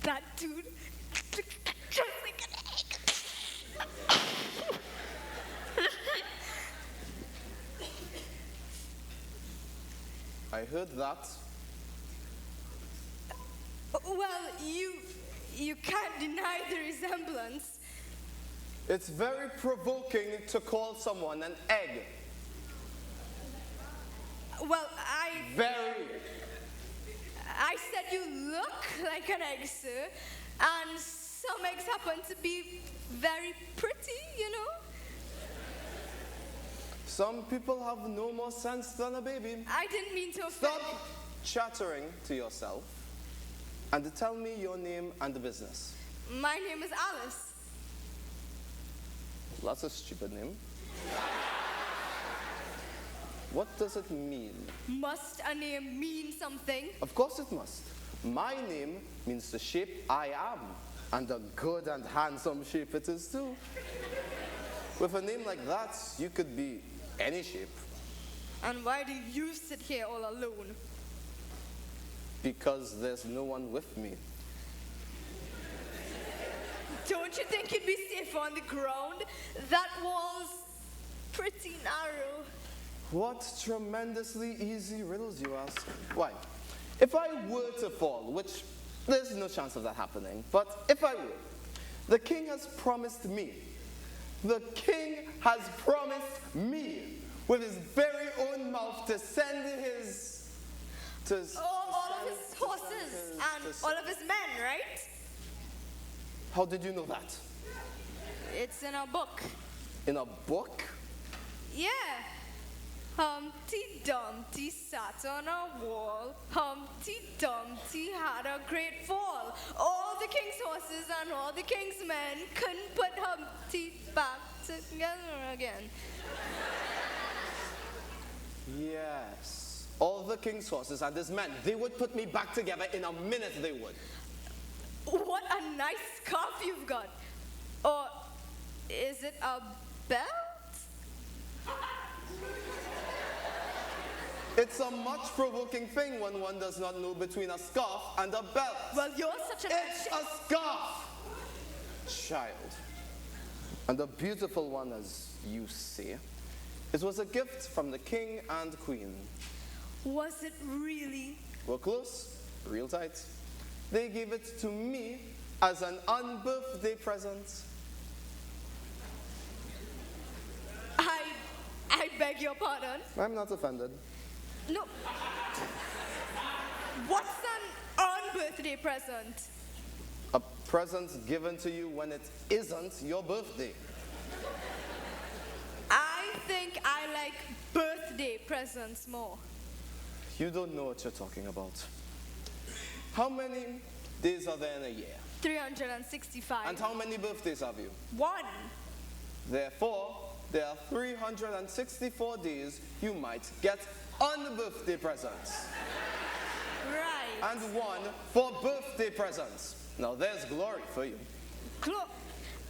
That dude just like an egg. I heard that. Well, you can't deny the resemblance. It's very provoking to call someone an egg. Well, Very. I said you look like an egg, sir, and some eggs happen to be very pretty, you know? Some people have no more sense than a baby. I didn't mean to offend. Stop chattering to yourself and tell me your name and the business. My name is Alice. That's a stupid name. What does it mean? Must a name mean something? Of course it must. My name means the shape I am, and a good and handsome shape it is too. With a name like that, you could be any shape. And why do you sit here all alone? Because there's no one with me. Don't you think you'd be safer on the ground? That wall's pretty narrow. What tremendously easy riddles you ask. Why? If I were to fall, which there's no chance of that happening, but if I were, the king has promised me. The king has promised me with his very own mouth to send his... all of his horses and all of his men, right? How did you know that? It's in a book. In a book? Yeah. Humpty Dumpty sat on a wall. Humpty Dumpty had a great fall. All the king's horses and all the king's men couldn't put Humpty back together again. Yes. All the king's horses and his men, they would put me back together in a minute, they would. What a nice scarf you've got. Or is it a belt? It's a much provoking thing when one does not know between a scarf and a belt. Well, you're such a It's a scarf, child. And a beautiful one, as you say. It was a gift from the king and queen. Was it really? We're close, real tight. They gave it to me as an unbirthday present. I beg your pardon. I'm not offended. No. What's an on-birthday present? A present given to you when it isn't your birthday. I think I like birthday presents more. You don't know what you're talking about. How many days are there in a year? 365. And how many birthdays have you? 1. Therefore, there are 364 days you might get unbirthday presents. Right. And 1 for birthday presents. Now there's glory for you.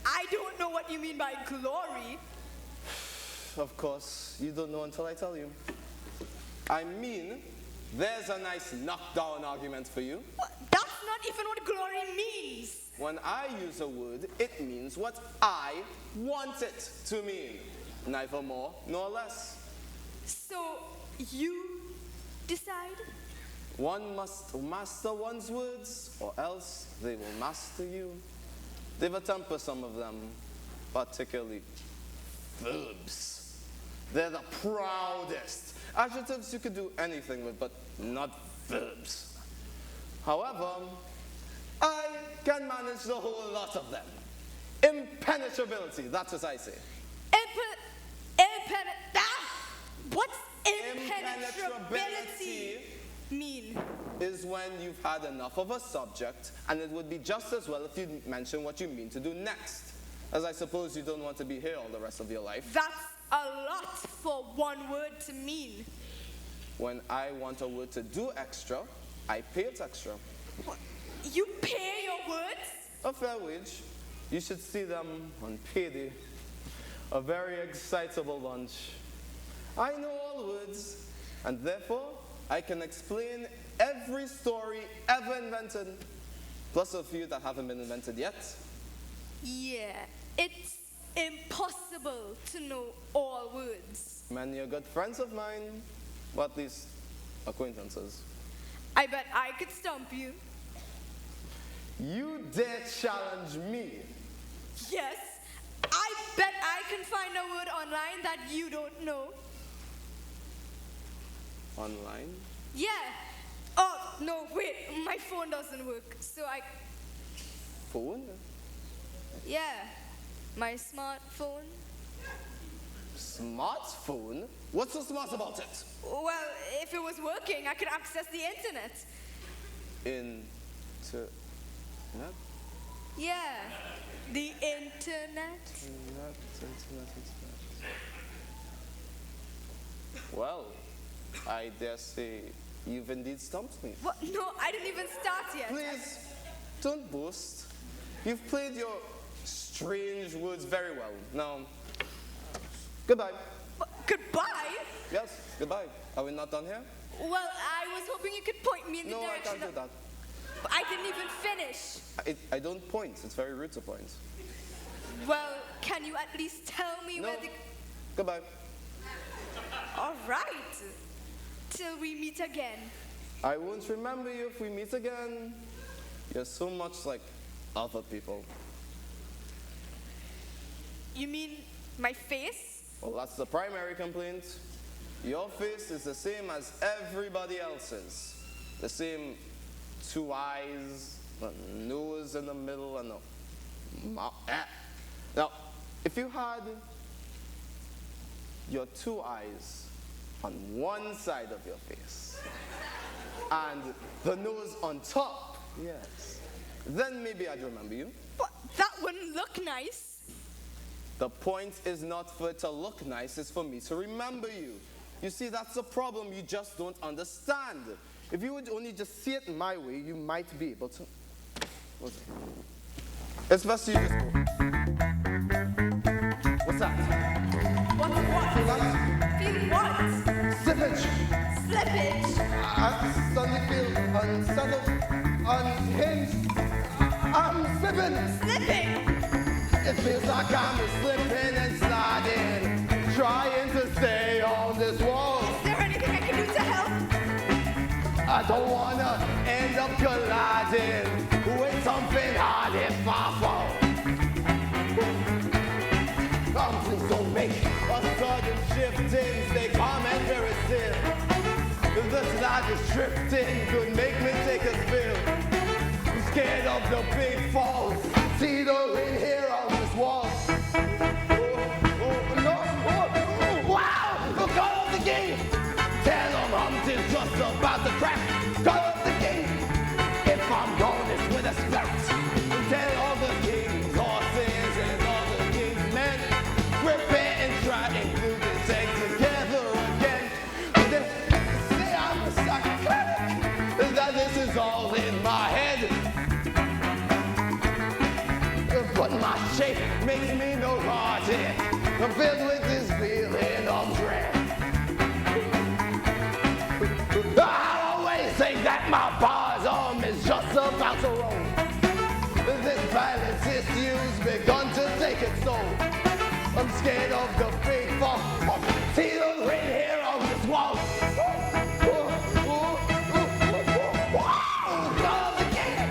I don't know what you mean by glory. Of course, you don't know until I tell you. I mean, there's a nice knockdown argument for you. That's not even what glory means. When I use a word, it means what I want it to mean. Neither more nor less. So, you decide? One must master one's words, or else they will master you. They've a temper, some of them, particularly verbs. They're the proudest. Adjectives you could do anything with, but not verbs. However, I can manage the whole lot of them. Impenetrability, that's what I say. What's impenetrability mean? Is when you've had enough of a subject, and it would be just as well if you mention what you mean to do next. As I suppose you don't want to be here all the rest of your life. That's a lot for one word to mean. When I want a word to do extra, I pay it extra. What? You pay your words? A fair wage. You should see them on payday. A very excitable bunch. I know all words, and therefore I can explain every story ever invented, plus a few that haven't been invented yet. Yeah, it's impossible to know all words. Many are good friends of mine, or at least acquaintances. I bet I could stump you. You dare challenge me? Yes, I bet I can find a word online that you don't know. Online? Yeah. Oh, no, wait, my phone doesn't work, so I... Phone? Yeah, my smartphone. Smartphone? What's so smart about it? Well, if it was working, I could access the internet. Internet? Yeah, the internet. Internet. Well, I dare say you've indeed stumped me. What? No, I didn't even start yet. Please, don't boast. You've played your strange words very well. Now, goodbye. Goodbye? Yes, goodbye. Are we not done here? Well, I was hoping you could point me in the No, I direction. can't do that. But I didn't even finish. I don't point. It's very rude to point. Well, can you at least tell me No. where the... Goodbye. All right. Till we meet again. I won't remember you if we meet again. You're so much like other people. You mean my face? Well, that's the primary complaint. Your face is the same as everybody else's. The same 2 eyes, a nose in the middle, and a mouth. Now, if you had your 2 eyes on one side of your face and the nose on top, yes, then maybe I'd remember you. But that wouldn't look nice. The point is not for it to look nice, it's for me to remember you. You see, that's the problem. You just don't understand. If you would only just see it my way, you might be able to. It's best you just go. What's that? What's what? Feel that? Feel what? Slippage. Slippage. I suddenly feel unsettled, unhinged. I'm slipping. Slipping. It feels like I'm slipping and sliding, trying to stay on this wall. Is there anything I can do to help? I don't wanna end up colliding with something hard if I fall. Please don't make a sudden shifting, stay calm and very still. The slide is drifting, could make me take a spill. I'm scared of the big falls, see the rain here on this wall. Wow, look out of the game. Tell them Humpty's just about to crack. Call up the king. If I'm gone, it's with a spirit. Tell all the king's horses and all the king's men, prepare and try and glue this egg together again. They say I'm a psychotic, that this is all in my head. But my shape makes me neurotic. I'm filled with this feeling of dread. I always think that my bar's arm is just about to roll. This balance issue's begun to take its toll. I'm scared of the big fall. See the rain here on this wall. Call the king.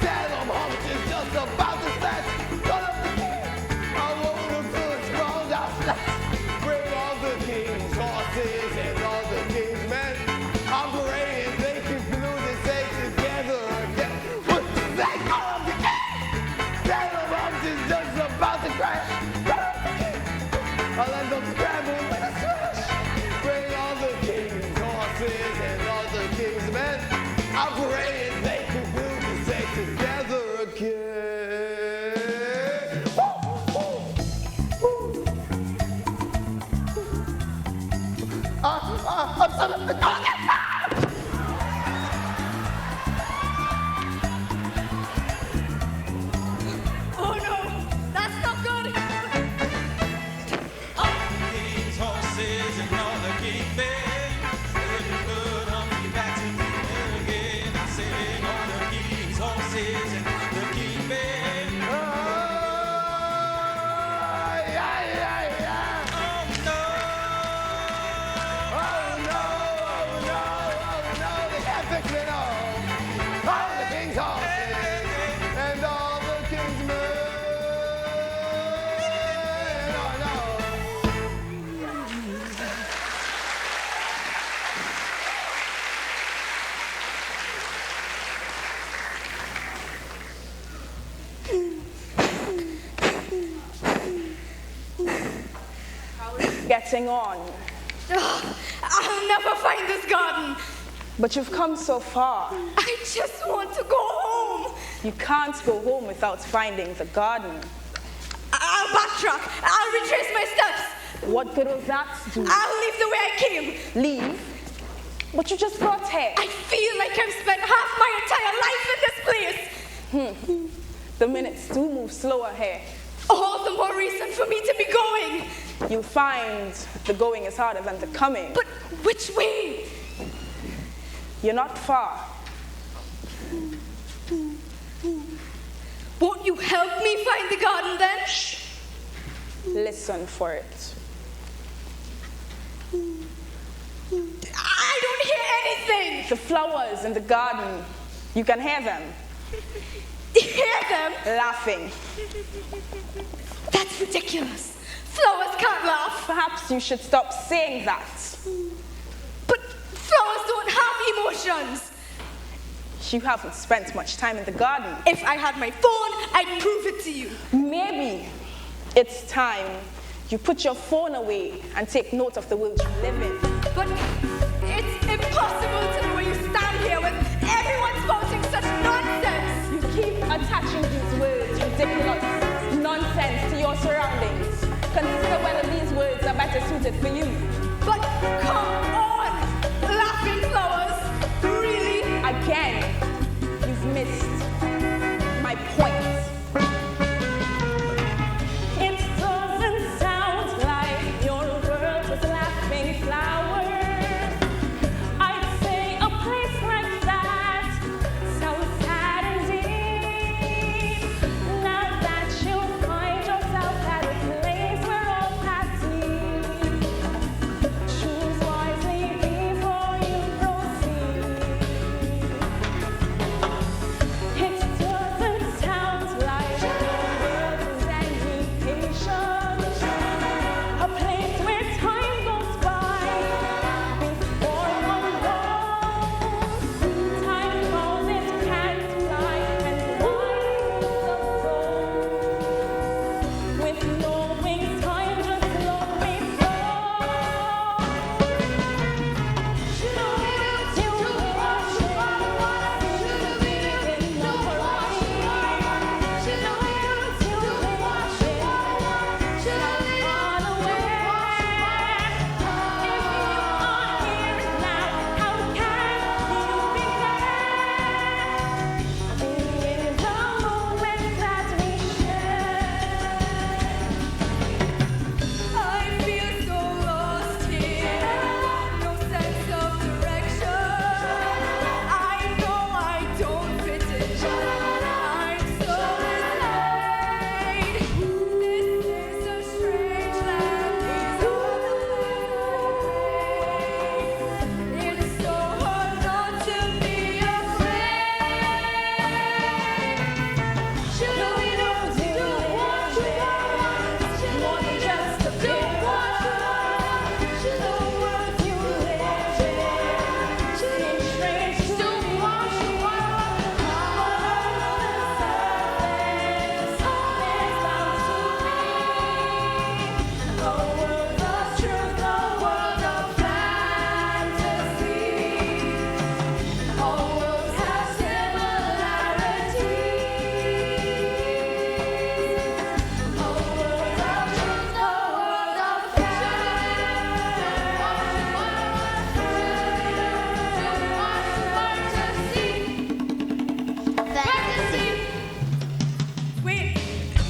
Tell them Humpty's just about to start. Call up the king. I want him to explode out. Bring all the king's horses and all the king's men. I'm praying they can glue this egg together again. They call up the king. Tell them Humpty's just about to crash. Call up the king. I'll end up scrambling with a smash. Bring all the king's horses and all the king's men. I'm praying they can glue this egg together again. Oh no, that's not good. King's horses and all the king men. Looking good, Humpty back to me again. I said all the king's horses and the king men. Oh no, they can't fix it all. All the king's horses and all the king's men. Oh no. Getting on. I'll never find this garden. But you've come so far. I just want to go home. You can't go home without finding the garden. I'll backtrack. I'll retrace my steps. What good will that do? I'll leave the way I came. Leave? But you just got here. I feel like I've spent half my entire life in this place. The minutes do move slower here. All the more reason for me to be going. You'll find the going is harder than the coming. But which way? You're not far. Won't you help me find the garden then? Shh. Listen for it. I don't hear anything. The flowers in the garden, you can hear them. Hear them? Laughing. That's ridiculous. Flowers can't laugh. Perhaps you should stop saying that. But flowers don't have emotions. You haven't spent much time in the garden. If I had my phone, I'd prove it to you. Maybe it's time you put your phone away and take note of the world you live in. But it's impossible to know where you stand here with everyone spouting such nonsense. You keep attaching these words, ridiculous nonsense, to your surroundings. Consider whether these words are better suited for you. But Come on! Laughing flowers! Really? Again, you've missed my point. It doesn't sound like your world was laughing flowers. I'd say a place like that sounds sad indeed. Now that you find yourself at a place where all paths meet, choose wisely before you proceed. It doesn't sound like your world is education, a place where time goes by before one knows. Time goes, it can't fly, and winds up with no wings, time just slowly falls. You watch in no rush. You watch it unaware. If you are here now, how can you be there? It is a moment that we share. I feel so lost here. No sense of direction. I know I don't fit in. I'm so dismayed. This is a strange land. These are the ways. It's so hard not to be afraid. Should we do what you want? More than just a Do picture. what you want. The world you live in seems strange to Do me. what you want. There's bound to be a world of truth, a world of fantasy. All worlds have similarities. A world of truth, a world of Fantasy. Wait,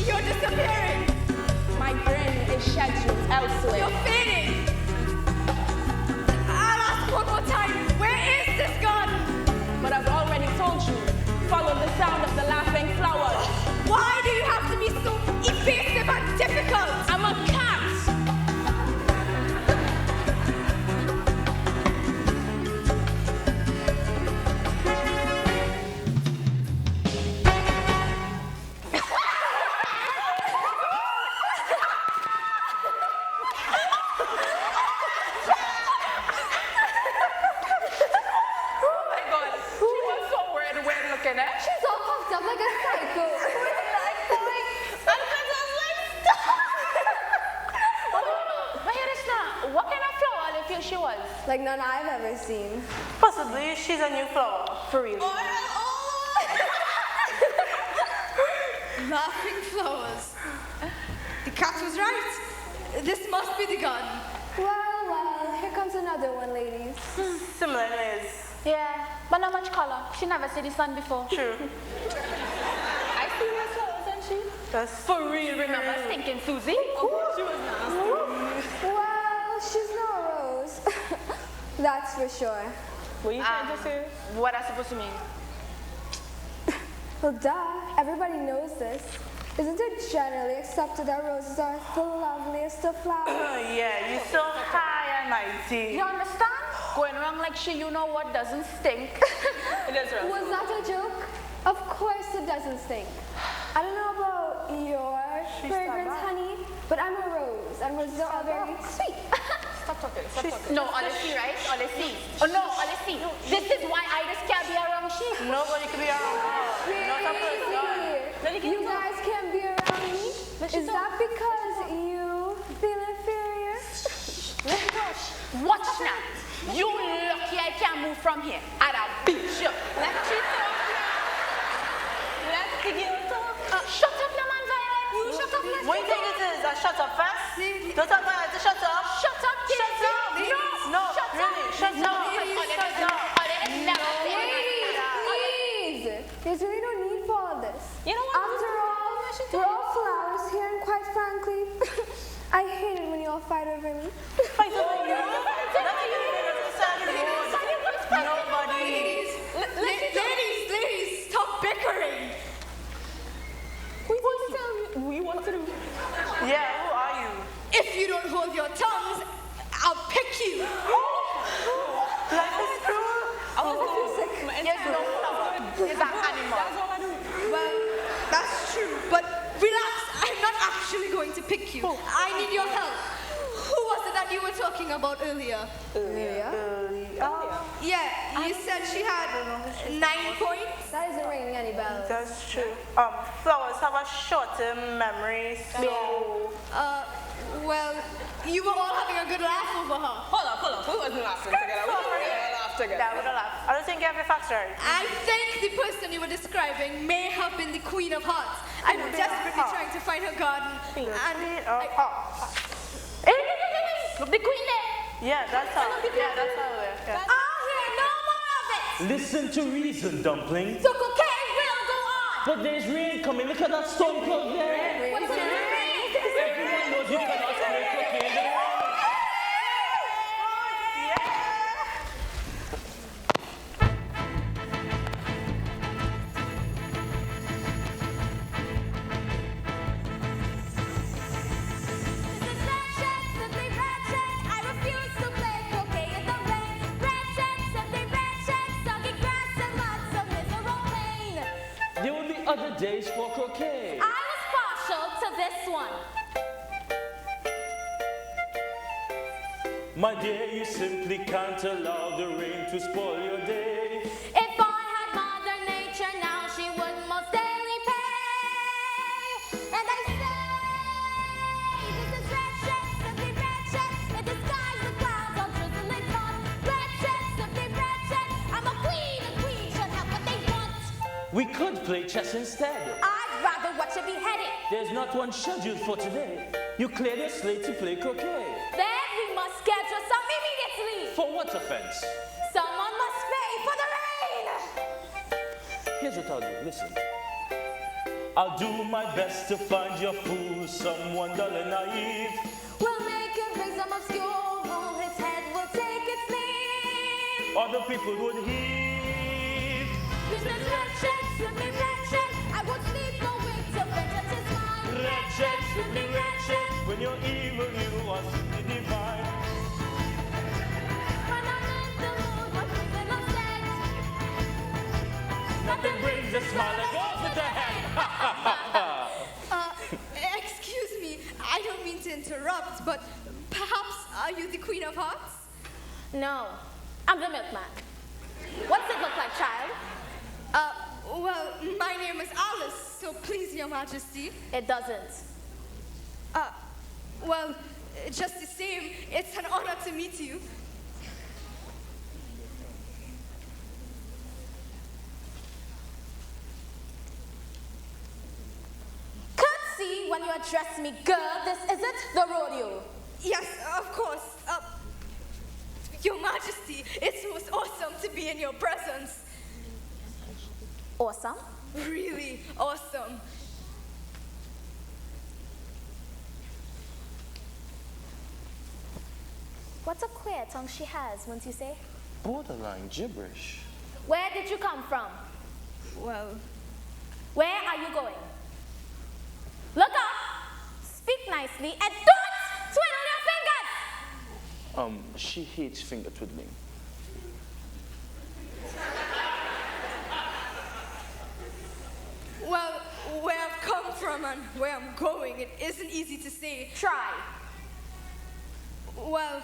you're disappearing. My brain is scheduled elsewhere. You're fading. I'll ask one more time. Where is this gun? But I've already told you, follow the sound of the laughing flowers. Why do you have to be so evasive and difficult? I'm a cat. Oh my God, she was so weird looking at. She's all puffed up like a psycho. What kind of flower do you feel she was? Like none I've ever seen. Possibly she's a new flower. For real. Laughing flowers. The cat was right. This must be the gun. Well, here comes another one, ladies. Similar anyways. Yeah, but not much color. She never seen the sun before. True. I see her flowers, and she. That's For real, remember stinking Susie? she was nasty. Well, she's no rose. That's for sure. What are you trying to say? What that's supposed to mean? Well, duh. Everybody knows this. Isn't it generally accepted that roses are the loveliest of flowers? Yeah, you're so high and mighty. You understand? Going around like she, you know what doesn't stink. It is real. Was that a joke? Of course it doesn't stink. I don't know about your fragrance, honey, but I'm a rose, and roses are all very sweet. Stop talking. No, honestly, right? Honestly. Oh no, honestly. This is why I just can't be around she. Nobody can be around her. Not a person. You guys can't be around me? Is that because you feel inferior? Watch now. You lucky I can't move from here. I'd have beat you. Let you talk. Let the girl talk. Shut up, no man, Violet. You shut up, let's What do you think it is? I shut up first? Don't tell me to shut up. Shut up, Shut up. No. fight over me? Fight over you? Nobody. Ladies, stop bickering. We want to do. Yeah, who are you? If you don't hold your tongues, I'll pick you. Life is cruel. I was sick. Yes, no, he's an animal. That's all I do. Well, that's true, but relax. I'm not actually going to pick you. I need your help. Who was it that you were talking about earlier? Yeah, you said she had 9 points. That isn't ringing any bells. That's true. Flowers have a short-term memory, so... Well, you were all having a good laugh over her. Hold up. We wasn't laughing together. We didn't laugh together. Yeah, we don't laugh. I don't think you have your facts right. I think the person you were describing may have been the Queen of Hearts. I'm desperately trying to find her garden. Look, the queen there. Yeah, that's how. Yeah, that's how. Yeah. I'll hear no more of it. Listen to reason, Dumpling. So cocaine will go on. But there's rain coming. Look at that storm cloud there. What's the rain? Everyone knows you cannot play cocaine. There will be other days for croquet. I was partial to this one. My dear, you simply can't allow the rain to spoil your day. If I had Mother Nature now, she would most daily pay. And I say, this is red shirt, simply red shirt. In the skies, the clouds are drizzling on. Red shirt, simply red shirt. I'm a queen should have what they want. We could play chess instead. I'd rather watch it beheaded. There's not one scheduled for today. You cleared your slate to play croquet. Then we must schedule some immediately. For what offense? Someone must pay for the rain. Here's what I'll do. Listen. I'll do my best to find your fool, someone dull and naive. We'll make him bring some obscure rule. His head will take its leave. Other people would heave. This is red check, slipping red check. I won't sleep or wake till vengeance is mine. Red check, slipping red check. When you're evil, you are simply divine. When I'm in the mood, what thinking of sex? Nothing brings a smile that goes with the head. Excuse me, I don't mean to interrupt, but perhaps are you the Queen of Hearts? No, I'm the milkman. What's it look like, child? Well, my name is Alice, so please, Your Majesty. It doesn't. Well, just the same, it's an honor to meet you. Curtsy when you address me, girl. This isn't the rodeo. Yes, of course. Your Majesty, it's most awesome to be in your presence. Awesome? Really awesome. What's a queer tongue she has, won't you say? Borderline gibberish. Where did you come from? Well, where are you going? Look up, speak nicely, and don't twiddle your fingers! She hates finger twiddling. well, where I've come from and where I'm going, it isn't easy to say. Try. Well,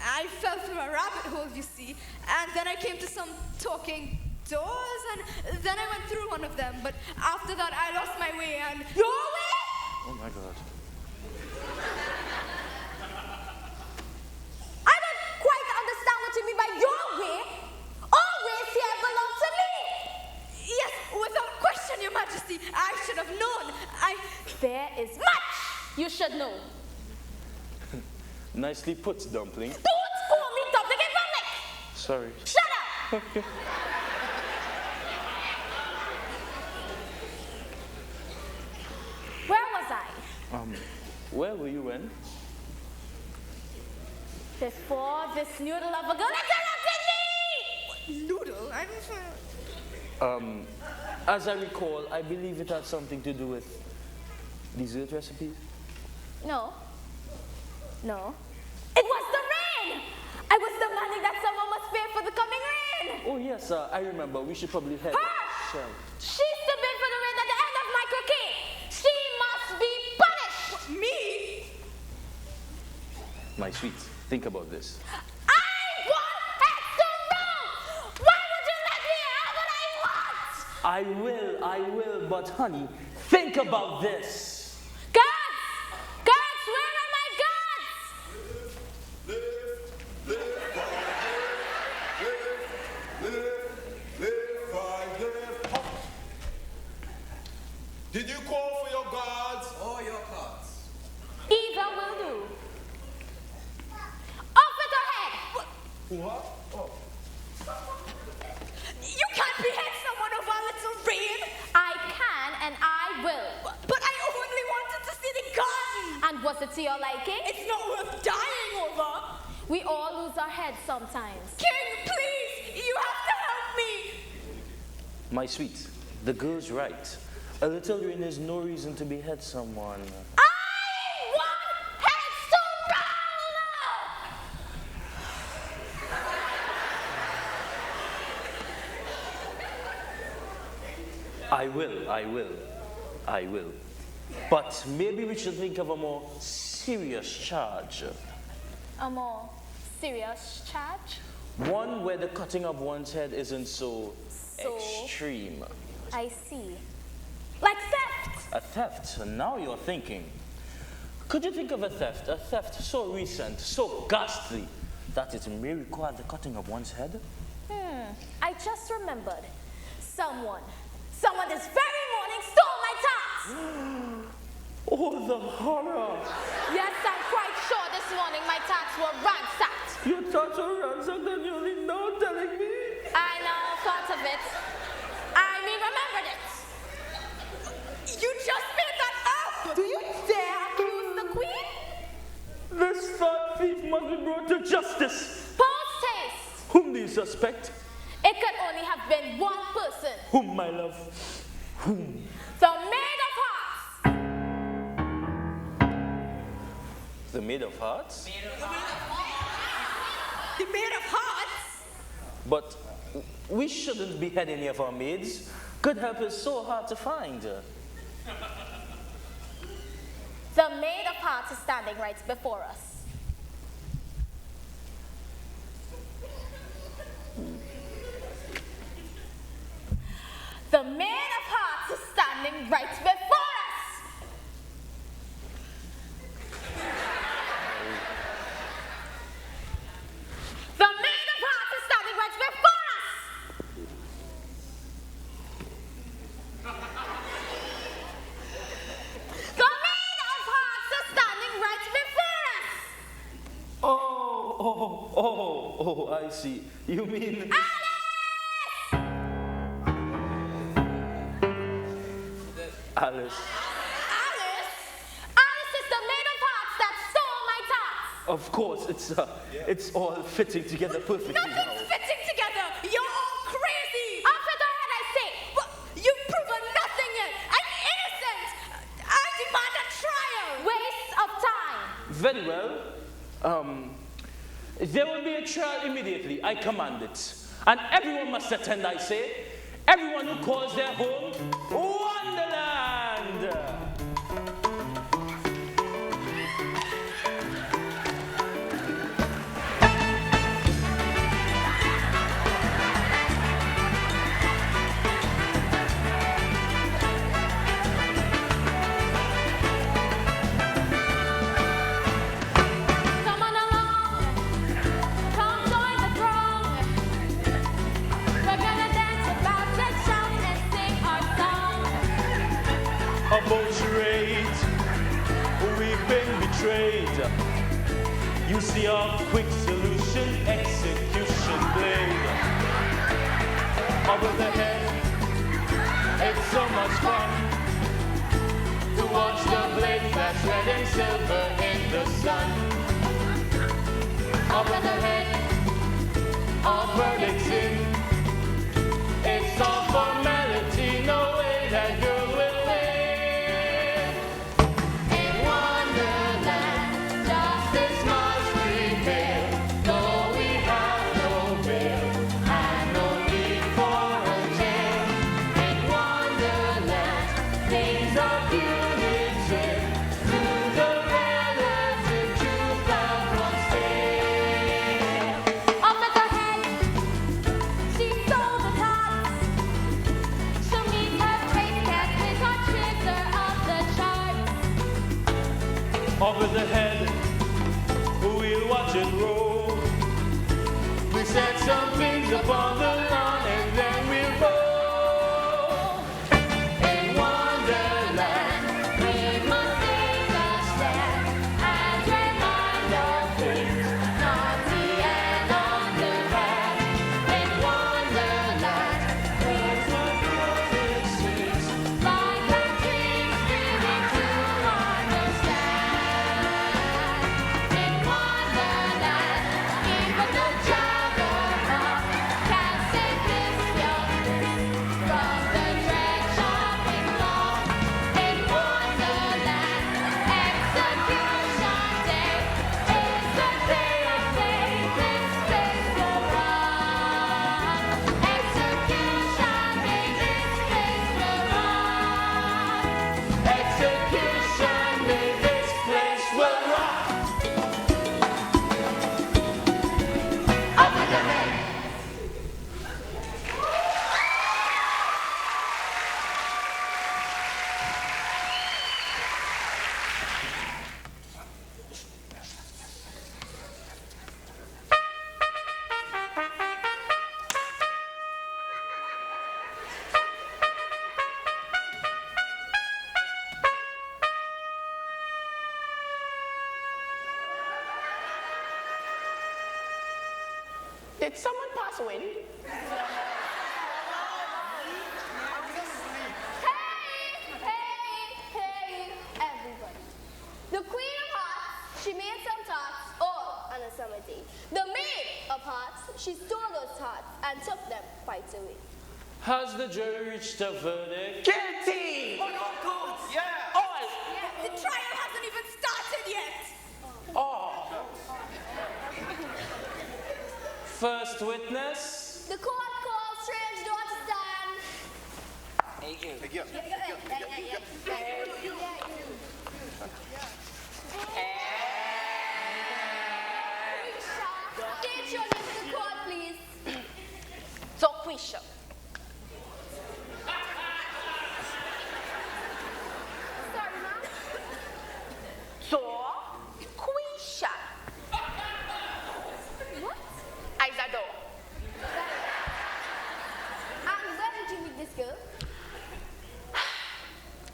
I fell through a rabbit hole, you see, and then I came to some talking doors, and then I went through one of them, but after that I lost my way and... Your way? Oh my God. I don't quite understand what you mean by your way. All ways here belong to me. Yes, without question, Your Majesty, I should have known. There is much you should know. Nicely put, Dumpling. Don't call me Dumpling in public! Sorry. Shut up! Okay. Where was I? Where were you when? Before this noodle of a girl interrupted me! Noodle? As I recall, I believe it had something to do with dessert recipes. No. No. It was the rain! I was demanding that someone must pay for the coming rain! Oh yes, I remember. We should probably head. Hush! Shall- She stood in for the rain at the end of my croquet! She must be punished! Me? My sweet, think about this. I want heads to roll! Why would you let me have what I want? I will, but honey, think about this. Guards! Guards, where are my guards? Did you call for your guards? Or your cards? Either will do. Off with her head! What? Oh. You can't behead someone over a little rain. I can and I will. But I only wanted to see the garden. And was it to your liking? It's not worth dying over. We all lose our heads sometimes. King, please, you have to help me. My sweet, the girl's right. A little rain is no reason to behead someone. I want heads to roll! I will. But maybe we should think of a more serious charge. A more serious charge? One where the cutting of one's head isn't so extreme. I see. Like theft! A theft, now you're thinking. Could you think of a theft so recent, so ghastly, that it may require the cutting of one's head? I just remembered. Someone this very morning stole my tarts! Oh, the horror! Yes, I'm quite sure this morning my tarts were ransacked. Your tarts were ransacked and you're only now telling me? I know, thought of it. I mean, remembered it. You just made that up. Do you dare accuse the queen? This third thief must be brought to justice. Post haste. Whom do you suspect? It could only have been one person. Whom, my love? Whom? The Maid of Hearts. The Maid of Hearts? The Maid of Hearts? But we shouldn't behead any of our maids. Good help is so hard to find. The Maid of Hearts is standing right before us. The Maid of Hearts is standing right before us. The Maid of Hearts is standing right before us. The Maid of Hearts is standing right before us. Oh, I see. You mean... Alice. Alice is the Maid of Hearts that stole my tarts. Of course, it's all fitting together perfectly now. Nothing's fitting together. You're all crazy. Off with her head, I say. But you've proven nothing yet. I'm innocent. I demand a trial. Waste of time. Very well. There will be a trial immediately. I command it. And everyone must attend, I say. Everyone who calls their home Wonderland. Come on along. Come join the throng. We're gonna dance about and shout and sing our song. A bold charade, we've been betrayed. You see our quick solution, execution blade. Over the head, it's so much fun to watch the blade flash red and silver in the sun. at the head of verdicts in. It's all formality, no way that girl will live. In Wonderland, justice must prevail, though we have no bail and no need for a jail. In Wonderland, things are punitive to the relative truth of one's tale. Up at the head, she sold the tots. She'll meet her great cat with her trigger of the charts. Over the head, we'll watch it roll. We set some things upon the lawn and then we'll roll. In Wonderland, We must take a stand and remind of things naughty and underhand. In Wonderland, there's no music streets. like a dream spirit to understand. In Wonderland, even the juggernaut can save this youngster from the dread shopping law. In Wonderland, execution day is the day of day this place will run. Execution day this place will run. Execution day, this place will rock. Over the head. Did someone pass away? Hey, everybody. The Queen of Hearts, she made some tarts all on a summer day. The Maid of Hearts, she stole those tarts and took them quite away. Has the jury reached a verdict? Guilty! Yeah. All! The trial hasn't even started yet. All! First witness? The court calls strange door to stand. State your name to the court, please. So, Quisha, Sorry, ma'am. so, Quisha, What? Isador. And where did you meet this girl?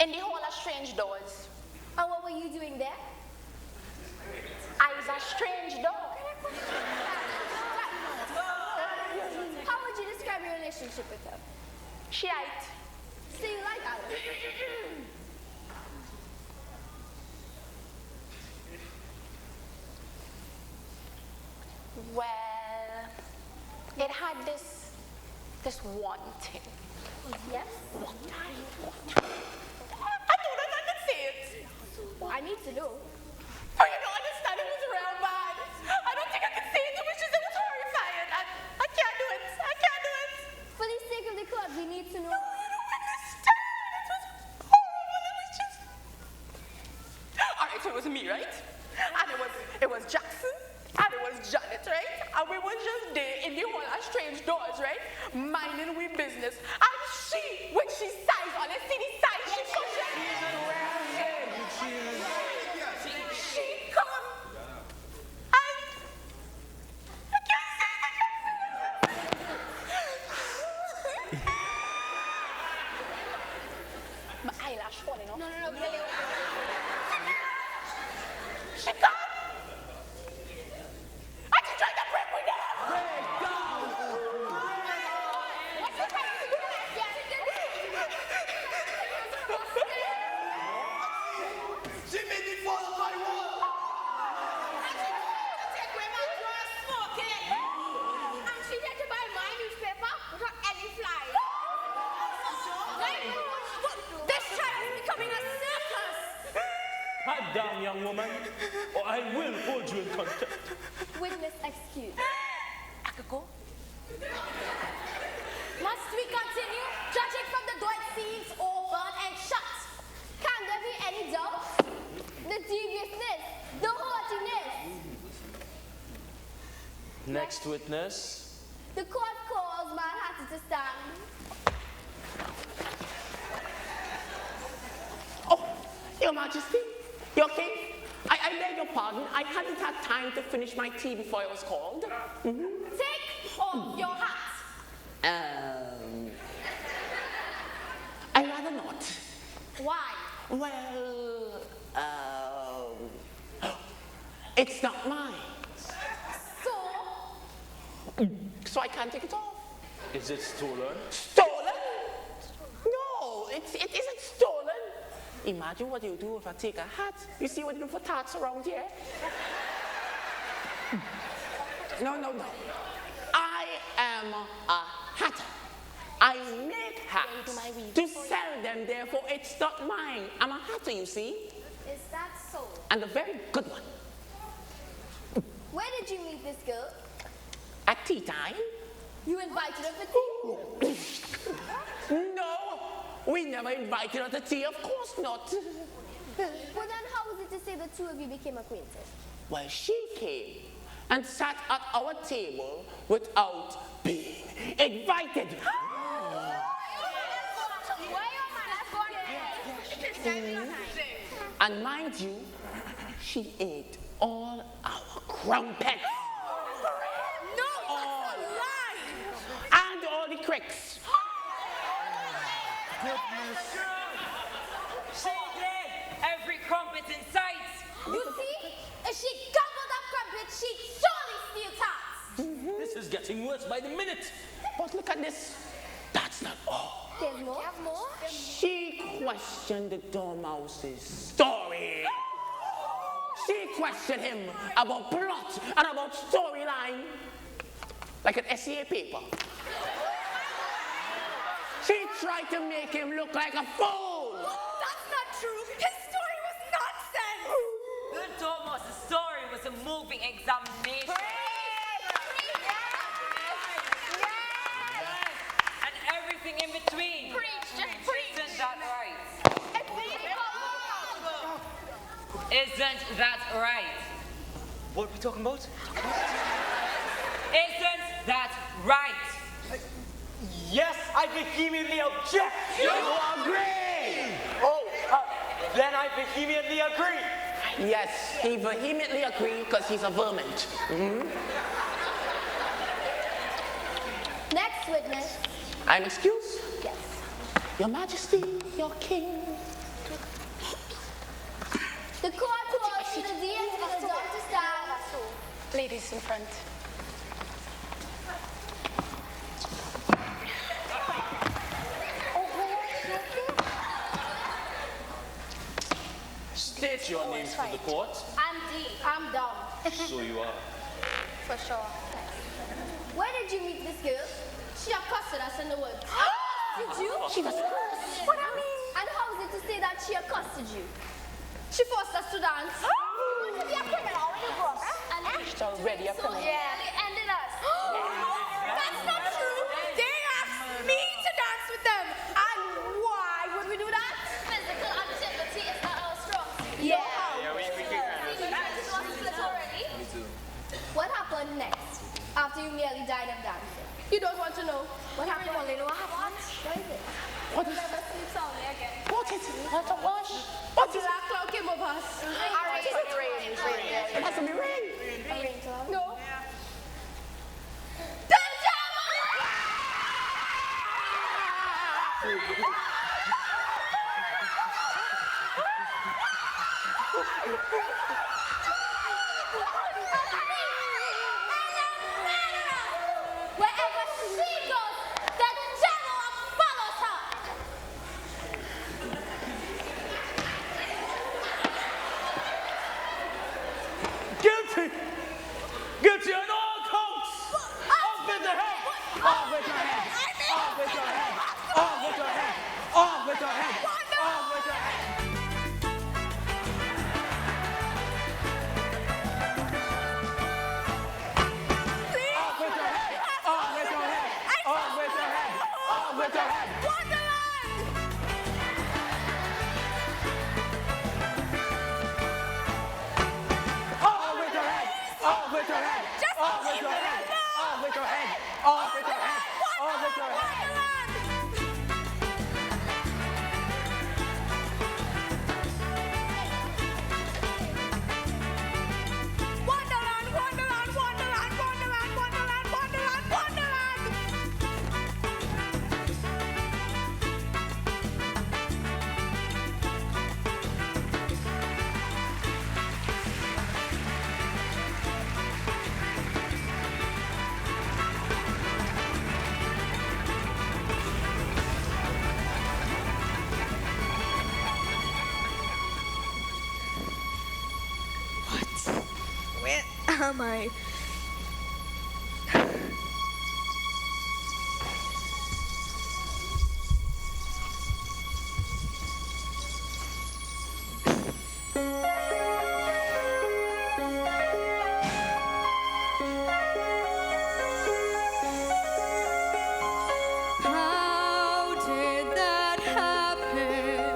In the hall of strange doors. And what were you doing there? I was a strange dog. How would you describe your relationship with her? She ate. So you like Alice? Well, it had this one thing. Yes? I don't know if I could say it. I need to know. Oh, you don't understand. It was real bad. I don't think I can say it. It was horrifying. I can't do it. I can't do it. For the sake of the club, we need to know. No, you don't understand. It was horrible. It was just. All right, so it was me, right? And it was Jackson. And it was Janet, right? And we was just there in the hall of strange doors, right? Minding we business. And she, when she sighs on it, see the size she pushes. She come. And I can't say it. My eyelash falling off. No, really. She come. I just tried to break with them. She made me fall on my wall. Take away my dress, God damn, young woman, or I will hold you in contempt. Witness excused. I could go. Must we continue? Judging from the door, it seems open and shut. Can there be any doubt? The deviousness, the haughtiness. Next witness. The court calls Manhattan to stand. Oh, Your Majesty, Your King, I beg your pardon. I hadn't had time to finish my tea before I was called. Take off your hat. I rather not. Why? Well, it's not mine. So I can't take it off. Is it stolen? Stolen? No, it isn't stolen. Imagine what you do if I take a hat. You see what you do for tats around here? No. I am a hatter. I make hats to sell them, therefore it's not mine. I'm a hatter, you see. Is that so? And a very good one. Where did you meet this girl? At tea time? You invited her for tea? No, we never invited her to tea, of course not. Well then how was it to say the two of you became acquainted? Well, she came and sat at our table without being invited. And mind you, she ate all our crumpets. No, that's a lie. And all the cricks. She did every crumpet in sight. You see? If she gobbled up crumpets, she'd surely steal tarts. This is getting worse by the minute. But look at this. That's not all. There's more? You have more? She questioned the Dormouse's story. She questioned him about plot and about storyline. Like an SCA paper. She tried to make him look like a fool. That's not true. His story was nonsense. The Dormouse's story was a moving examination. And everything in between. Isn't that right? Isn't that right? What are we talking about? Isn't that right? Yes, I vehemently object. You agree? Oh, then I vehemently agree. Yes, he vehemently agreed because he's a vermin. Next witness. I'm excused? Yes. Your Majesty, your King. The court calls to the dean for the dog to stand. Ladies in front. State your names for the court. I'm D. I'm dumb. So you are. For sure. Where did you meet this girl? She accosted us in the woods. Did you? She was What I mean? And how is it to say that she accosted you? She forced us to dance. You want to be a criminal when you grow up? And She's already a criminal. yeah, they ended us. That's not true. They asked me to dance with them. And why would we do that? Physical activity is not our strong. Yeah. What happened next? After you merely died of dancing? You don't want to know. What happened? What happened? What is it? What is Never sleep soundly again. What is it? What a wash. What is Black cloud came over us. It has to be rain. No. Wherever she goes, the devil follows her. Guilty! Guilty on all counts! Off with the head! Off with your head! Off with your head! Off with your head! Off with your head! Off with your head! What? Where am I? How did that happen?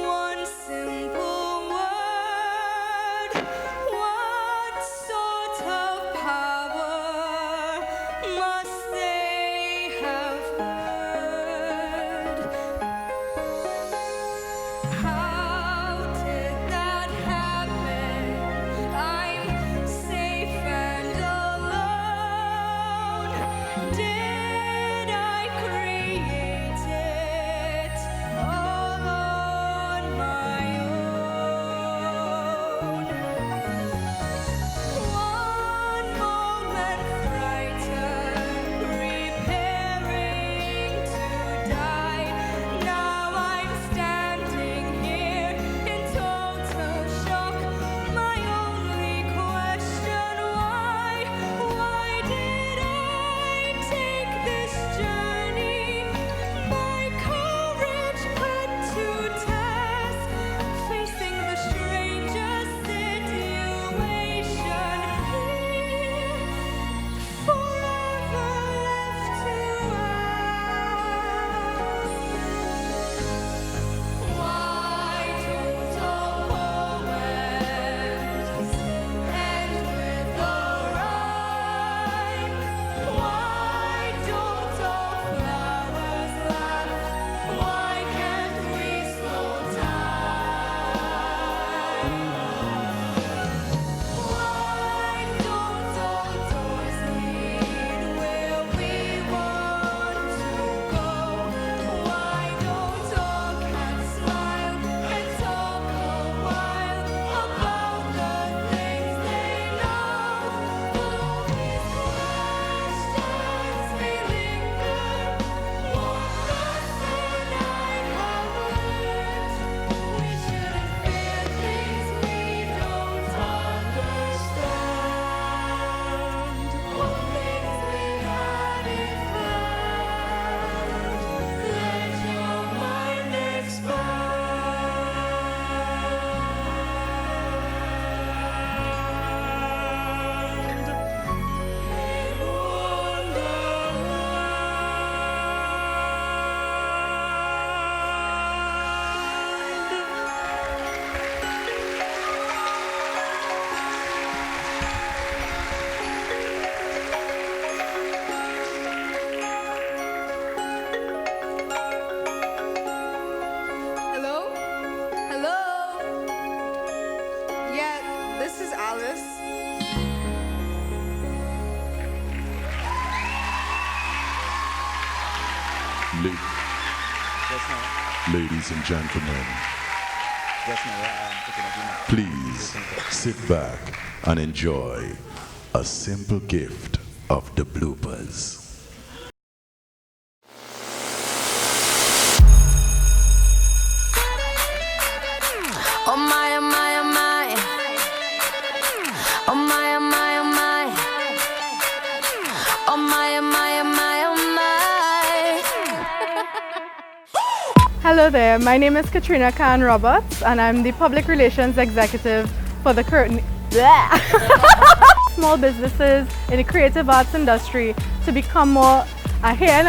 One simple word. What sort of power must they have heard? How did that happen? I'm safe and alone. Did I create it all on my own? One moment frightened, preparing to die. Now I'm standing here in total shock. My only question, why did I take this journey? My courage put to test, facing the strangest situation here, forever left to ask. Why don't all poems end with a rhyme? Why don't all flowers laugh? Why can't we slow time? Why don't all doors lead where we want to go? Why don't all cats smile and talk a while about the things they know? All these questions may linger. What lesson I have learned? We shouldn't fear things we don't understand. What things we hadn't found. Let your mind Hello? Hello? Yeah, this is Alice. Ladies and gentlemen, please sit back and enjoy a simple gift of the bloopers. Oh my, oh my, oh my. Oh my, oh my, oh my. Oh my, oh my, oh my, oh my. Hello there, my name is Katrina Khan Roberts and I'm the Public Relations Executive for the Curtain small businesses in the creative arts industry to become more here and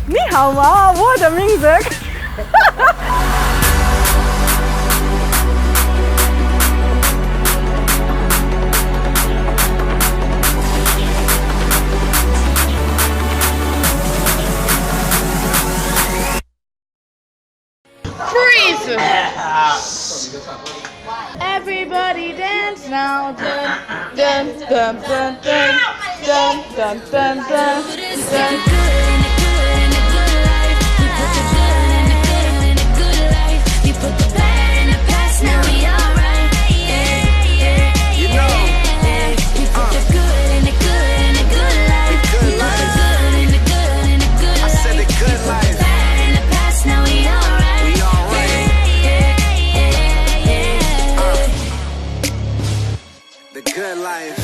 Ni hao ma, what the music? Freeze! Everybody dance now. Dun dun dun dun dun dun dun dun dun dun. You Good life.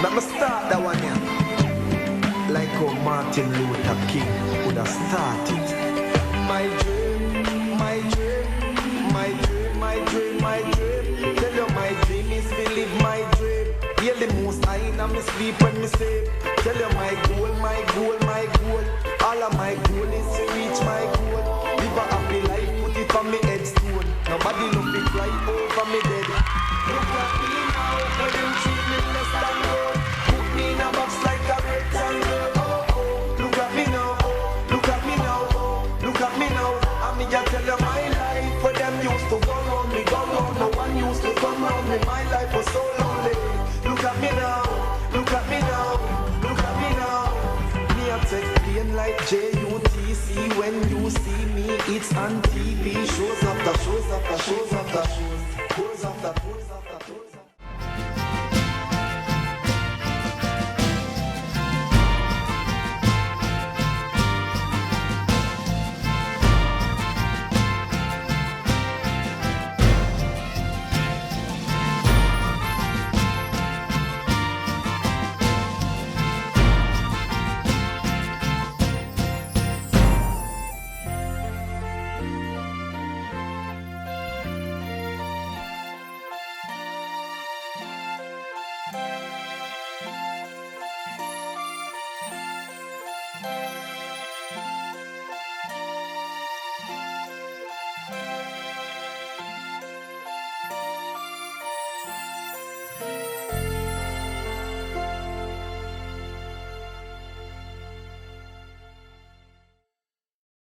Let me start that one here. Like how Martin Luther King would have started. My dream, my dream, my dream, my dream, my dream. Tell you my dream is to live my dream. Hear the most I in me sleep when me sleep. Tell you my goal, my goal, my goal. All of my goal is to reach my goal. Live a happy life, put it on me headstone. Nobody look me cry over me dead. Look at me now, when them treat me less than gold. Put me in a box like a rectangle. Oh, oh. Look at me now, look at me now, look at me now. And me just tell you my life. For them used to go round me, go round. No one used to come round me. My life was so lonely. Look at me now, look at me now, look at me now. Me a take pain like JUTC. When you see me, it's on TV. Shows after shows after shows after shows. Shows after shows after